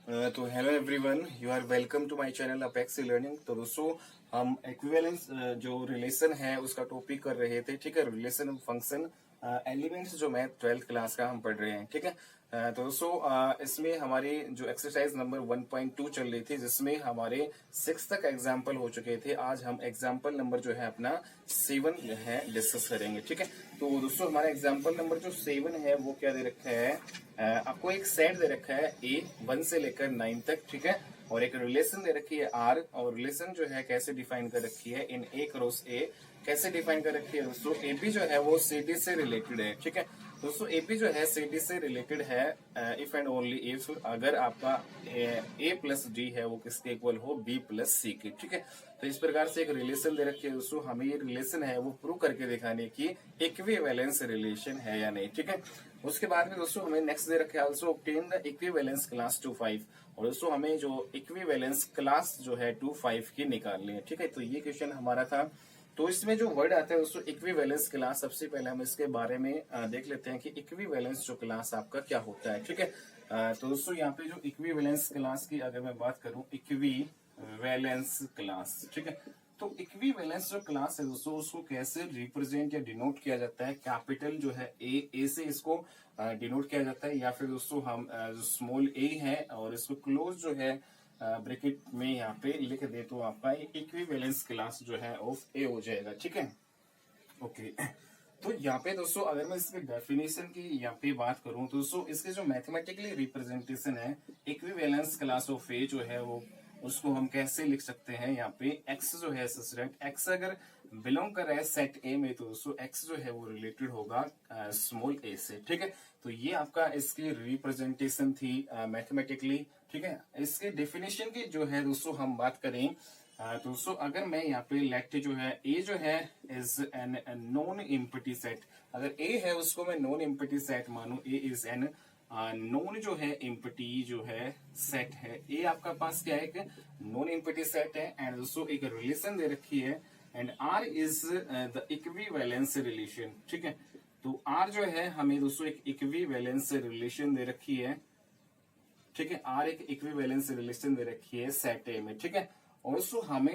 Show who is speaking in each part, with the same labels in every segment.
Speaker 1: तो hello everyone, you are welcome to my channel Apex Learning. तो दोस्तों, हम इक्विवेलेंस जो रिलेशन है उसका टॉपिक कर रहे थे। ठीक है, रिलेशन फंक्शन एलिमेंट्स जो मैथ 12th क्लास का हम पढ़ रहे हैं। ठीक है, तो दोस्तों इसमें हमारी जो एक्सरसाइज नंबर 1.2 चल रही थी, जिसमें हमारे 6 तक एग्जाम्पल हो चुके थे। आज हम एग्जाम्पल नंबर जो है अपना 7 है डिस्कस करेंगे। ठीक है, तो दोस्तों हमारा एग्जाम्पल नंबर जो 7 है वो क्या दे रखा है, आपको एक सेट दे रखा है ए 1 से लेकर 9 तक। ठीक है, और एक रिलेशन दे रखी है आर, और रिलेशन जो है कैसे डिफाइन कर रखी है इन ए क्रॉस ए, कैसे डिफाइन कर रखी है दोस्तों। एबी जो है वो सीडी से रिलेटेड है। ठीक है दोस्तों, एबी जो है सीडी से रिलेटेड है इफ एंड ओनली इफ अगर आपका ए प्लस डी है वो किसके इक्वल हो, बी प्लस सी के। ठीक है, तो इस प्रकार से एक रिलेशन दे रखी है दोस्तों, हमें ये रिलेशन है वो प्रूव करके दिखाने की इक्विवेलेंस रिलेशन है या नहीं। ठीक है, उसके बाद में दोस्तों हमें नेक्स्ट दे रखा है also obtain the equivalence class to 5। और दोस्तों हमें जो इक्विवेलेंस क्लास जो है 2 5 की निकालनी है। ठीक है, तो ये क्वेश्चन हमारा था। तो इसमें जो वर्ड आता है दोस्तों इक्विवेलेंस क्लास, सबसे पहले हम इसके बारे में देख लेते हैं कि इक्विवेलेंस जो क्लास आपका क्या होता है। ठीक है, तो दोस्तों यहाँ पे जो इक्विवेलेंस क्लास की अगर मैं बात करूं, इक्विवेलेंस क्लास। ठीक है, तो इक्विवेलेंस जो क्लास है दोस्तों उसको कैसे रिप्रेजेंट या डिनोट किया जाता है। कैपिटल जो है ए से इसको डिनोट किया जाता है, या फिर दोस्तों हम जो स्मॉल ए है और इसको क्लोज जो है ब्रैकेट में यहाँ पे लिख दे तो आपका इक्विवेलेंस क्लास जो है ऑफ ए हो जाएगा। ठीक है, ओके। तो यहाँ पे दोस्तों अगर मैं इसके डेफिनेशन की यहाँ पे बात करूं तो दोस्तों इसके जो मैथमेटिकली रिप्रेजेंटेशन है इक्विवेलेंस क्लास ऑफ ए जो है वो उसको हम कैसे लिख सकते हैं। यहाँ पे x जो है स्टूडेंट, x अगर बिलोंग कर रहा है सेट ए में तो दोस्तों x जो है वो रिलेटेड होगा स्मॉल a से। ठीक है, तो ये आपका इसकी रिप्रेजेंटेशन थी मैथमेटिकली। ठीक है, इसके डेफिनेशन की जो है दोस्तों हम बात करें तो दोस्तों अगर मैं यहाँ पे लेट जो है ए जो है is an non empty set, अगर ए है उसको मैं नॉन एम्प्टी सेट मानू, ए इज एन नॉन जो है एम्प्टी जो है सेट है। ए आपका पास क्या है, एक नॉन एम्प्टी सेट है एंड दोस्तों एक रिलेशन दे रखी है and R is the equivalence relation. ठीक है, तो आर जो है हमें दोस्तों एक इक्विवेलेंस रिलेशन दे रखी है। ठीक है, आर एक इक्विवेलेंस रिलेशन दे रखी है सेट ए में। ठीक है, और दोस्तों हम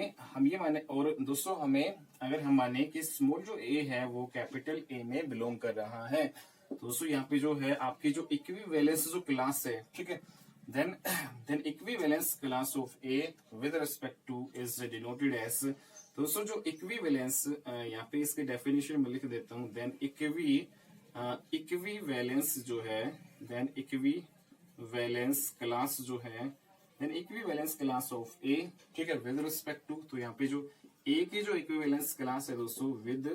Speaker 1: ये माने, और दोस्तों हमें अगर हम माने कि स्मॉल जो ए है वो कैपिटल ए में बिलोंग कर रहा है तो दोस्तों यहाँ पे जो है आपकी जो इक्विवेलेंस जो क्लास है, ठीक है, then equivalence class of A with respect to is denoted as. दोस्तों जो इक्विवेलेंस यहाँ पे इसके डेफिनेशन में लिख देता हूँ, देन इक्विवेलेंस जो है, देन इक्विवेलेंस क्लास जो है, देन इक्विवेलेंस क्लास ऑफ ए। ठीक है, विद रिस्पेक्ट टू, तो यहाँ पे जो ए की जो इक्विवेलेंस क्लास है दोस्तों विद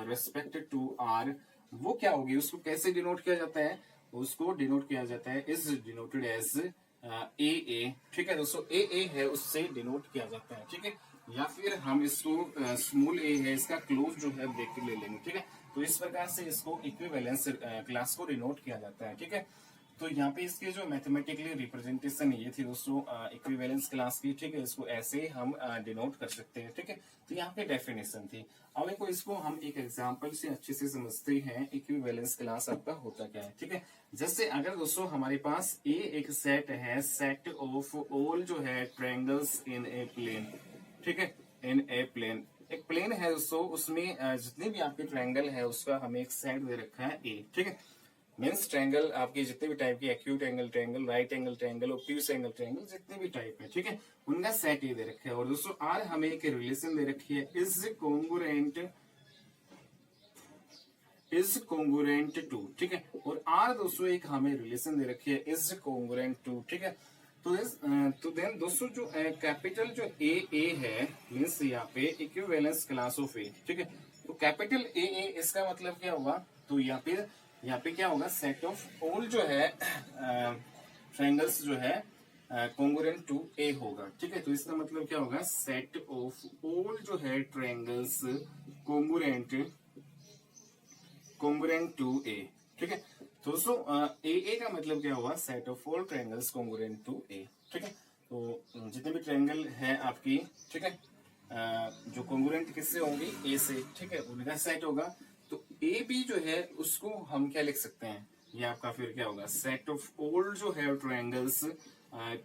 Speaker 1: रिस्पेक्ट टू आर, वो क्या होगी, उसको कैसे डिनोट किया जाता है, उसको डिनोट किया जाता है इज डिनोटेड एज ए। ठीक है दोस्तों, ए है उससे डिनोट किया जाता है। ठीक है, या फिर हम इसको स्मॉल ए है इसका क्लोज जो है ब्रैकेट ले लेंगे। ठीक है, तो इस प्रकार से इसको इक्विवेलेंस क्लास को डिनोट किया जाता है। ठीक है, तो यहाँ पे इसके जो मैथमेटिकली रिप्रेजेंटेशन ये थी दोस्तों इक्विवेलेंस क्लास की। ठीक है, इसको ऐसे हम डिनोट कर सकते हैं। ठीक है, तो यहाँ पे डेफिनेशन थी। अब इसको हम एक एग्जांपल से अच्छे से समझते हैं इक्विवेलेंस क्लास आपका होता क्या है। ठीक है, जैसे अगर दोस्तों हमारे पास ए एक सेट है, सेट ऑफ ऑल जो है ट्रायंगल्स इन ए प्लेन। ठीक है, इन ए प्लेन, एक प्लेन है दोस्तों, उसमें जितने भी आपके ट्रायंगल है उसका हमें एक सेट दे रखा है ए। ठीक है, मीन्स ट्रायंगल आपके जितने भी टाइप की acute angle triangle, right angle triangle, obtuse angle triangle, जितने भी टाइप है, ठीक है, उनका सेट ये दे रखा है। और दोस्तों आर हमें एक रिलेशन दे रखी है इज कॉन्ग्रुएंट टू। ठीक है, और आर दोस्तों एक हमें रिलेशन दे रखी है इज कॉन्ग्रुएंट टू। ठीक है, तो देन दोस्तों जो कैपिटल जो ए है मीन्स यहाँ पे इक्विवेलेंस क्लास ऑफ ए। ठीक है, तो कैपिटल ए इसका मतलब क्या हुआ, तो यहाँ पे क्या होगा, सेट ऑफ ऑल जो है ट्रायंगल्स जो है कॉन्ग्रुएंट टू ए होगा। ठीक है, तो इसका मतलब क्या होगा, सेट ऑफ ऑल जो है ट्रायंगल्स कॉन्ग्रुएंट टू ए। ठीक है, तो दोस्तों ए का मतलब क्या हुआ, set of all triangles congruent to A. ठीक है, तो जितने भी ट्रायंगल है आपकी, ठीक है, जो कॉन्ग्रुएंट किससे होंगी, ए से। ठीक है, उनका सेट होगा। तो ए बी जो है उसको हम क्या लिख सकते हैं, ये आपका फिर क्या होगा, सेट ऑफ ऑल जो है ट्रायंगल्स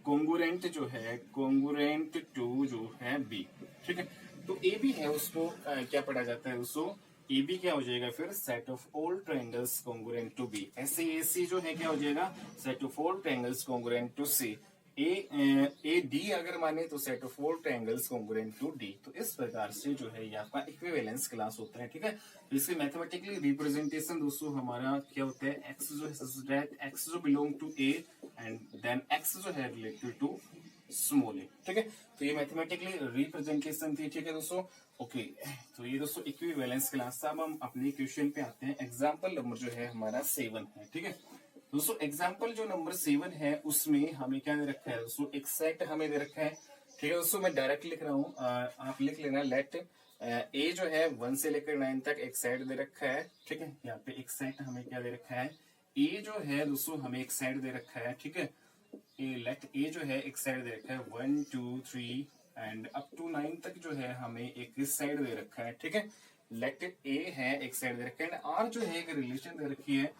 Speaker 1: कॉन्ग्रुएंट जो है, कॉन्ग्रुएंट टू जो है बी। ठीक है, तो ए बी है उसको क्या पढ़ा जाता है, उसको ए बी क्या हो जाएगा फिर, set of all triangles congruent to B. ऐसे ए सी जो है क्या हो जाएगा, set of all triangles congruent to C. A D अगर माने तो set of all triangles congruent to D. तो इस प्रकार से जो है ये आपका इक्विवेलेंस क्लास होता है। ठीक है, तो इसके मैथमेटिकली रिप्रेजेंटेशन दोस्तों हमारा क्या होता है, एक्स जो है, एक्स जो belong to A and then x जो है रिलेटेड टू स्मॉल ए। ठीक है, तो ये मैथमेटिकली रिप्रेजेंटेशन थी। ठीक है दोस्तों, ओके, तो ये दोस्तों इक्विवेलेंस क्लास था। अब हम अपने क्वेश्चन पे आते हैं। एग्जाम्पल नंबर जो है हमारा 7 है। ठीक है दोस्तों, एग्जाम्पल जो नंबर 7 है उसमें हमें क्या दे रखा है दोस्तों, एक सेट हमें दे रखा है। ठीक है दोस्तों, मैं डायरेक्ट लिख रहा हूँ, आप लिख लेना। लेट ए जो है 1 से लेकर 9 तक एक सेट दे रखा है। ठीक है, यहाँ पे एक सेट हमें क्या दे रखा है, ए जो है दोस्तों हमें एक सेट दे रखा है। ठीक है, लेट ए जो है एक सेट दे रखा है 1 2 3 एंड अप टू 9 तक जो है हमें एक सेट दे रखा है। ठीक है, लेट ए है एक साइड दे रखा है, आर जो है एक रिलेशन दे रखी है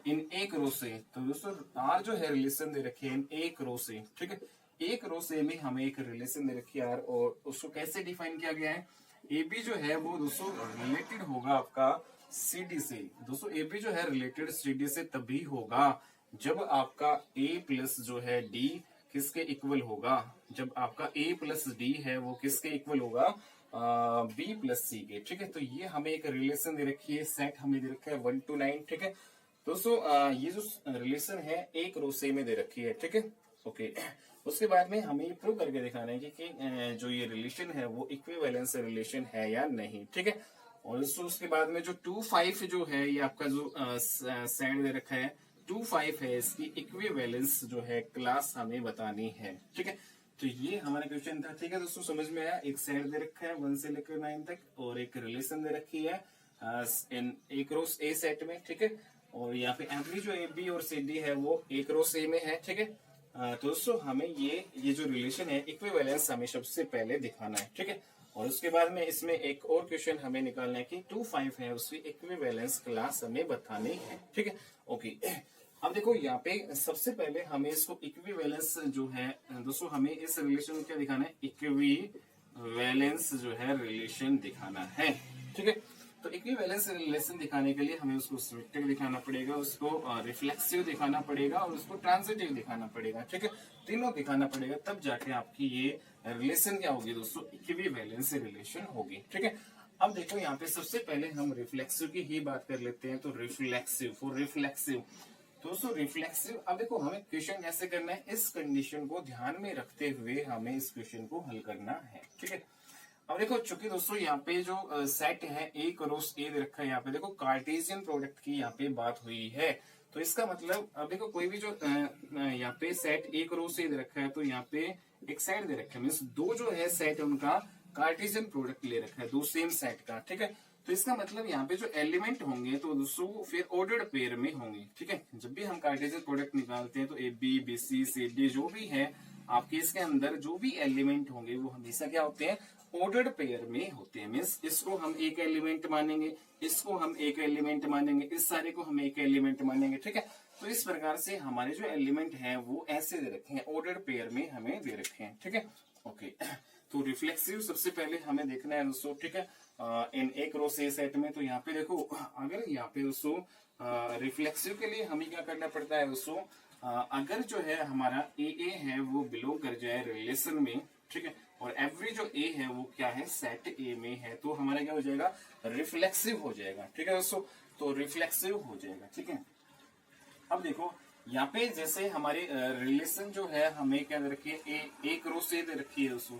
Speaker 1: इन एक रो से। तो दोस्तों आर जो है रिलेशन दे रखी है इन एक रो से। ठीक है, एक रो से में हमें एक रिलेशन दे रखी है आर, और उसको कैसे डिफाइन किया गया है, ए बी जो है वो दोस्तों रिलेटेड होगा आपका सी डी से। दोस्तों ए बी जो है रिलेटेड सी डी से तभी होगा जब आपका ए प्लस जो है डी किसके इक्वल होगा, जब आपका ए प्लस डी है वो किसके इक्वल होगा, बी प्लस सी के। ठीक है, तो ये हमें एक रिलेशन दे रखी है, सेट हमें दे रखा है 1 to 9। ठीक है दोस्तों, ये जो रिलेशन है एक रो से में दे रखी है। ठीक है, ओके, उसके बाद में हमें प्रूव करके दिखाना है कि जो ये रिलेशन है वो इक्विवेलेंस रिलेशन है या नहीं। ठीक है, और दोस्तों उसके बाद में जो 2 5 जो है ये आपका जो सेट दे रखा है 2 5 है, इसकी इक्विवेलेंस जो है क्लास हमें बतानी है। ठीक है, तो ये हमारा क्वेश्चन था। ठीक है दोस्तों, समझ में आया। एक सेट दे रखा है 1 से लेकर 9 तक, और एक रिलेशन दे रखी है इन एक रो ए सेट में। ठीक है, और यहाँ पे एवरी जो ए बी और सी डी है वो एक रो ए में है। ठीक है, तो दोस्तों हमें ये जो रिलेशन है इक्विवेलेंस हमें सबसे पहले दिखाना है। ठीक है, और उसके बाद में इसमें एक और क्वेश्चन हमें निकालना है कि 2 5 है उसकी इक्विवेलेंस क्लास हमें बतानी है। ठीक है, ओके, अब देखो यहाँ पे सबसे पहले हमें इसको इक्विवेलेंस जो है दोस्तों हमें इस रिलेशन को क्या दिखाना है, इक्विवेलेंस जो है रिलेशन दिखाना है। ठीक है, तो इक्विवेलेंस रिलेशन दिखाने के लिए हमें उसको सिमेट्रिक दिखाना पड़ेगा, उसको रिफ्लेक्सिव दिखाना पड़ेगा और उसको ट्रांजिटिव दिखाना पड़ेगा। ठीक है, तीनों दिखाना पड़ेगा, तब जाके आपकी ये रिलेशन क्या होगी दोस्तों, इक्विवेलेंस रिलेशन होगी। ठीक है, अब देखो यहाँ पे सबसे पहले हम रिफ्लेक्सिव की ही बात कर लेते हैं। तो रिफ्लेक्सिव, फॉर रिफ्लेक्सिव दोस्तों रिफ्लेक्सिव, अब देखो हमें क्वेश्चन कैसे करना है, इस कंडीशन को ध्यान में रखते हुए हमें इस क्वेश्चन को हल करना है। ठीक है, अब देखो चूंकि दोस्तों यहाँ पे जो सेट है ए क्रॉस ए दे रखा है, यहाँ पे देखो कार्टेशियन प्रोडक्ट की यहाँ पे बात हुई है। तो इसका मतलब अब देखो कोई भी जो यहाँ पे सेट ए क्रॉस ए दे रखा है, तो यहाँ पे एक सेट दे रखा है, मीन्स दो जो है सेट है उनका कार्टेशियन प्रोडक्ट ले रखा है, दो सेम सेट का। ठीक है, तो इसका मतलब यहाँ पे जो एलिमेंट होंगे तो दोस्तों फिर ऑर्डर्ड पेयर में होंगे। ठीक है, जब भी हम कार्टेशियन प्रोडक्ट निकालते हैं तो A B B C C D जो भी है आपके इसके अंदर जो भी एलिमेंट होंगे वो हमेशा क्या होते हैं, ऑर्डर्ड पेयर में होते हैं। मीन्स इसको हम एक एलिमेंट मानेंगे, इसको हम एक एलिमेंट मानेंगे, इस सारे को हम एक एलिमेंट मानेंगे। ठीक है, तो इस प्रकार से हमारे जो एलिमेंट हैं वो ऐसे दे रखे हैं, ऑर्डर्ड पेयर में हमें दे रखे हैं। ठीक है, ओके, तो रिफ्लेक्सिव सबसे पहले हमें देखना है दोस्तों। ठीक है, इन एक रो से सेट में, तो यहाँ पे देखो अगर यहाँ पे दोस्तों रिफ्लेक्सिव के लिए हमें क्या करना पड़ता है दोस्तों, अगर जो है हमारा ए है वो बिलोंग कर जाए रिलेशन में, ठीक है, और एवरी जो ए है वो क्या है, सेट ए में है, तो हमारा क्या हो जाएगा, रिफ्लेक्सिव हो जाएगा। ठीक है दोस्तों, तो रिफ्लेक्सिव हो जाएगा। ठीक है, अब देखो यहाँ पे जैसे हमारे रिलेशन जो है हमें क्या दे रखी है, एक रो से दे रखी है दोस्तों,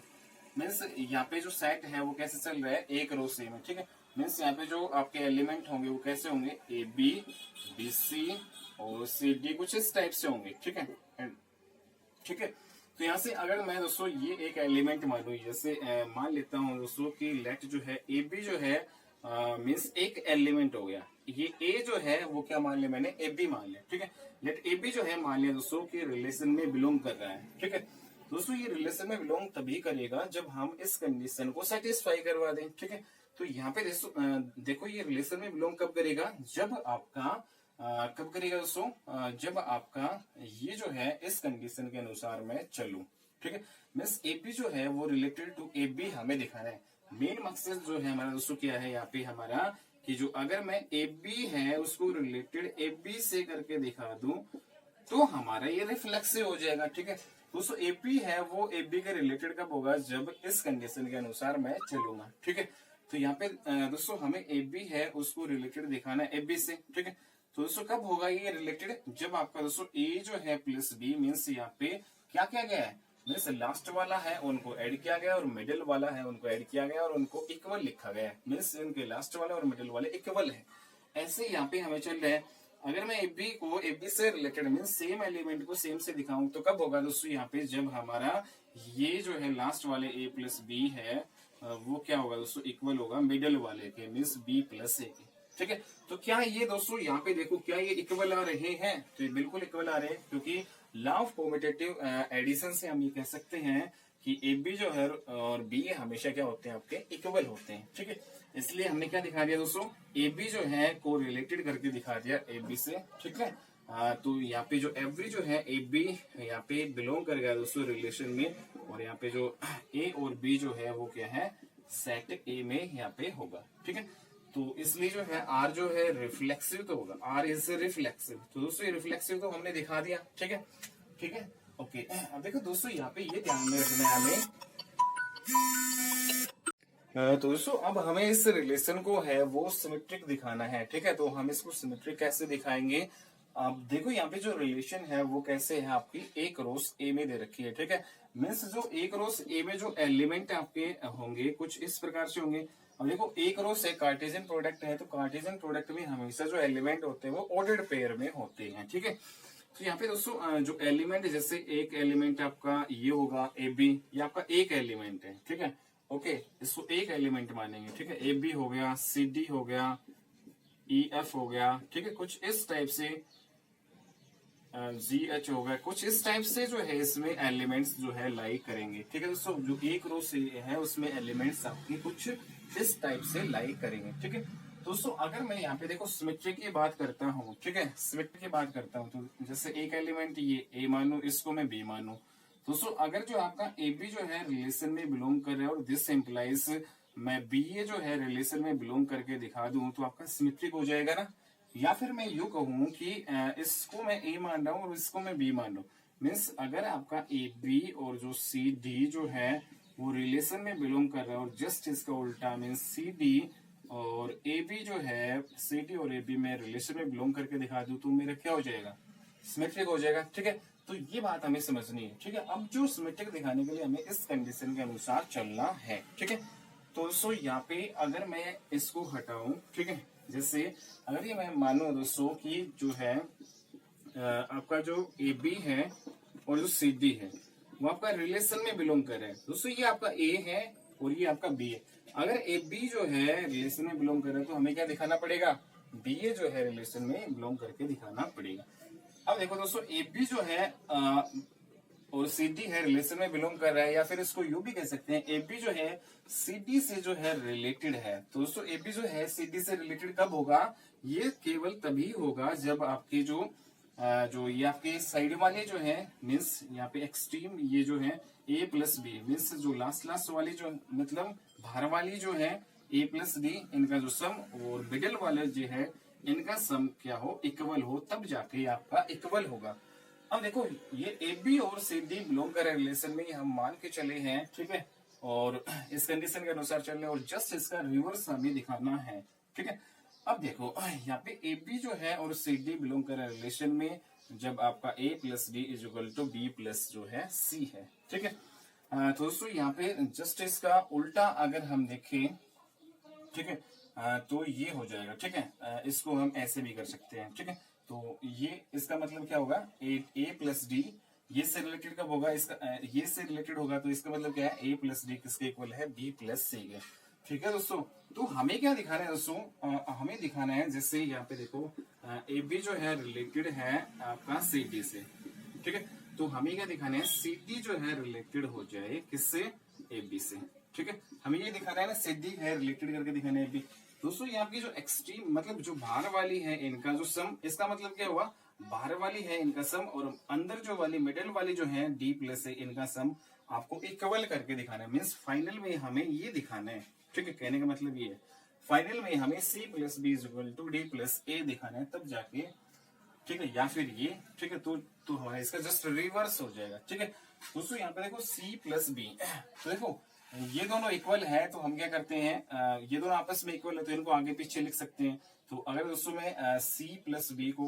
Speaker 1: मीन्स यहाँ पे जो सेट है वो कैसे चल रहा है, एक रो से में। ठीक है, मीन्स यहाँ पे जो आपके एलिमेंट होंगे वो कैसे होंगे, ए बी बी सी और सी डी कुछ इस टाइप से होंगे। ठीक है, ठीक है, तो यहाँ से अगर मैं दोस्तों ये एक एलिमेंट मानू, जैसे मान लेता हूँ दोस्तों कि लेट जो है ए बी जो है मीन्स एक एलिमेंट हो गया, ये ए जो है वो क्या मान लिया मैंने, ए बी मान लिया। ठीक है, लेट ए बी जो है मान लिया दोस्तों कि रिलेशन में बिलोंग कर रहा है। ठीक है दोस्तों, ये रिलेशन में बिलोंग तभी करेगा जब हम इस कंडीशन को सेटिस्फाई करवा दें। ठीक है, तो यहाँ पे देखो ये रिलेशन में बिलोंग कब करेगा, जब आपका कब करेगा दोस्तों? जब आपका ये जो है इस कंडीशन के अनुसार मैं चलूं, ठीक है। मीन्स एबी जो है वो रिलेटेड टू एबी हमें दिखाना है। मेन मकसद जो है हमारा दोस्तों क्या है यहाँ पे हमारा, कि जो अगर मैं एबी है उसको रिलेटेड एबी से करके दिखा दूं तो हमारा ये रिफ्लेक्सिव हो जाएगा, ठीक है। दोस्तों एबी है वो एबी के रिलेटेड कब होगा? जब इस कंडीशन के अनुसार मैं चलूंगा, ठीक है। तो यहाँ पे दोस्तों हमें एबी है उसको रिलेटेड दिखाना है एबी से, ठीक है। तो दोस्तों कब होगा ये रिलेटेड? जब आपका दोस्तों ए जो है प्लस बी, मीन्स यहाँ पे क्या किया गया है? मीन्स लास्ट वाला है उनको ऐड किया गया और मिडिल वाला है उनको ऐड किया गया और उनको इक्वल लिखा गया है। मीन्स इनके लास्ट वाले और मिडिल वाले इक्वल है। ऐसे यहाँ पे हमें चल रहा है। अगर मैं एबी को एबी से रिलेटेड मीन सेम एलिमेंट को सेम से दिखाऊं तो कब होगा दोस्तों? यहाँ पे जब हमारा ये जो है लास्ट वाले ए प्लस बी है वो क्या होगा दोस्तों? इक्वल होगा मिडिल वाले के, मीन्स बी प्लस ए के, ठीक है। तो क्या ये दोस्तों यहाँ पे देखो क्या ये इक्वल आ रहे हैं? तो ये बिल्कुल इक्वल आ रहे हैं, क्योंकि लॉ ऑफ कॉम्पिटेटिव एडिशन से हम ये कह सकते हैं कि ए बी जो है और बी हमेशा क्या होते हैं? आपके इक्वल होते हैं, ठीक है। इसलिए हमने क्या दिखा दिया दोस्तों? ए बी जो है को रिलेटेड करके दिखा दिया ए बी से, ठीक है। तो यहाँ पे जो एवरी जो है ए बी यहाँ पे बिलोंग कर गया दोस्तों रिलेशन में, और यहाँ पे जो ए और बी जो है वो क्या है? सेट ए में यहाँ पे होगा, ठीक है। तो इसलिए जो है आर जो है रिफ्लेक्सिव तो होगा, आर इज रिफ्लेक्सिव। तो दोस्तों ये रिफ्लेक्सिव तो हमने दिखा दिया, ठीक है, ठीक है, ओके। अब देखो दोस्तों यहाँ पे ये ध्यान में रखना है हमें। तो दोस्तों अब हमें इस रिलेशन को है वो सिमेट्रिक दिखाना है, ठीक है। तो हम इसको सिमेट्रिक कैसे दिखाएंगे? अब देखो यहाँ पे जो रिलेशन है वो कैसे है, आपकी एक रोस ए में दे रखी है, ठीक है। मीन्स जो एक रोस ए में जो एलिमेंट आपके होंगे कुछ इस प्रकार से होंगे। अब देखो एक रो से कार्टेशियन प्रोडक्ट है, तो कार्टेशियन प्रोडक्ट में हमेशा जो एलिमेंट होते हैं वो ऑर्डर्ड पेयर में होते हैं, ठीक है। तो यहाँ पे दोस्तों जो एलिमेंट, जैसे एक एलिमेंट आपका ये होगा ए बी, ये आपका एक एलिमेंट है, ठीक है, ओके। इसको एक एलिमेंट मानेंगे, ठीक है। ए बी हो गया, सी डी हो गया, ई एफ हो गया, ठीक है, कुछ इस टाइप से जी एच हो गया, कुछ इस टाइप से जो है इसमें एलिमेंट्स जो है लाई करेंगे, ठीक है दोस्तों। जो एक रो से है उसमें एलिमेंट्स आपके कुछ इस टाइप से लाई करेंगे, ठीक है दोस्तों। अगर मैं यहाँ पे देखो सिमेट्री की बात करता हूँ, ठीक है, सिमेट्री की बात करता हूँ, तो जैसे एक एलिमेंट ये ए मानू, इसको मैं बी मानू। दोस्तों अगर जो आपका ए बी जो है रिलेशन में बिलोंग कर रहा है और दिस एम्प्लाइज मैं बी ए जो है रिलेशन में बिलोंग करके दिखा दूं तो आपका सिमेट्रिक हो जाएगा ना। या फिर मैं यूं कहूं कि इसको मैं ए मान रहा हूं और इसको मैं बी मान रहा हूं। मीन्स अगर आपका ए बी और जो सी डी जो है वो रिलेशन में बिलोंग कर रहा है और जस्ट इसका उल्टा मीन्स सी डी और ए बी जो है सी डी और ए बी में रिलेशन में बिलोंग करके दिखा दूं तो मेरा क्या हो जाएगा? सिमेट्रिक हो जाएगा, ठीक है। तो ये बात हमें समझनी है, ठीक है। अब जो सिमेट्रिक दिखाने के लिए हमें इस कंडीशन के अनुसार चलना है, ठीक है। तो दोस्तों यहाँ पे अगर मैं इसको हटाऊं, ठीक है, जैसे अगर ये मैं मानो दोस्तों कि जो है आपका जो ए बी है और जो सी डी है वो आपका रिलेशन में बिलोंग कर रहा है दोस्तों। ये आपका ए है और ये आपका बी है। अगर ए बी जो है रिलेशन में बिलोंग कर रहा है तो हमें क्या दिखाना पड़ेगा? बी ए जो है रिलेशन में बिलोंग करके दिखाना पड़ेगा। अब देखो दोस्तों ए बी जो है और सी डी है रिलेशन में बिलोंग कर रहा है, या फिर इसको यू भी कह सकते हैं ए बी जो है सी डी से जो है रिलेटेड है। तो दोस्तों ए बी जो है सी डी से रिलेटेड कब होगा? ये केवल तभी होगा जब आपके जो ये आपके साइड वाले जो है मीन्स यहाँ पे एक्सट्रीम ये जो है ए प्लस बी मीन्स जो लास्ट वाली जो मतलब बाहर वाली जो है ए प्लस डी इनका जो सम और मिडिल वाले जो है इनका सम क्या हो? इक्वल हो, तब जाके आपका इक्वल होगा। अब देखो ये ए बी और सी डी बिलोंग कर रिलेशन में हम मान के चले हैं, ठीक है, और इस कंडीशन के अनुसार चल रहे और जस्ट इसका रिवर्स हमें दिखाना है, ठीक है। अब देखो यहाँ पे ए बी जो है और सी डी बिलोंग कर रिलेशन में जब आपका A plus D is equal to B plus जो है सी है, ठीक है। तो दोस्तों यहाँ पे जस्ट इसका उल्टा अगर हम देखें, ठीक है, तो ये हो जाएगा, ठीक है। इसको हम ऐसे भी कर सकते हैं, ठीक है। तो ये इसका मतलब क्या होगा? ए प्लस डी ये से रिलेटेड कब होगा? इसका ये से रिलेटेड होगा तो इसका मतलब क्या है? ए प्लस डी किसके इक्वल है? बी प्लस सी के, ठीक है दोस्तों। तो हमें क्या दिखाना है दोस्तों? हमें दिखाना है जैसे यहाँ पे देखो ए बी जो है रिलेटेड है आपका सी डी से, ठीक है। तो हमें क्या दिखाना है? सी डी जो है रिलेटेड हो जाए किससे? ए बी से, ठीक है। हमें ये दिखाना है ना सी डी है रिलेटेड करके दिखाना है ए बी। दोस्तों ये आपकी जो एक्सट्रीम मतलब जो बाहर वाली है इनका जो सम, इसका मतलब क्या हुआ, बाहर वाली है इनका सम और अंदर जो वाली मिडिल वाली जो है डी प्लस ए इनका सम आपको इक्वल करके दिखाना है। मीन्स फाइनल में हमें ये दिखाना है, ठीक है, कहने का मतलब ये है फाइनल में हमें C plus B is equal to D plus A दिखाना है, तब जाके, ठीक है, या फिर ये, ठीक है, तो हमारा इसका जस्ट रिवर्स हो जाएगा, ठीक है। दोस्तों यहाँ पे देखो सी प्लस बी, तो देखो ये दोनों इक्वल है तो हम क्या करते हैं, ये दोनों आपस में इक्वल है तो इनको आगे पीछे लिख सकते हैं। तो अगर दोस्तों मैं सी प्लस बी को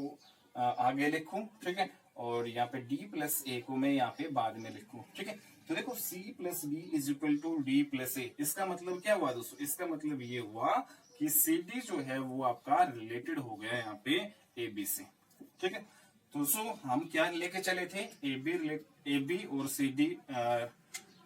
Speaker 1: आगे लिखूं, ठीक है, और यहाँ पे डी प्लस ए को मैं यहाँ पे बाद में लिखूं, ठीक है, तो देखो C plus B is equal to D plus A, इसका मतलब क्या हुआ दोस्तों, इसका मतलब ये हुआ कि सी डी जो है वो आपका रिलेटेड हो गया यहाँ पे ए बी से, ठीक है। तो दोस्तों हम क्या लेके चले थे, ए बी और सी डी,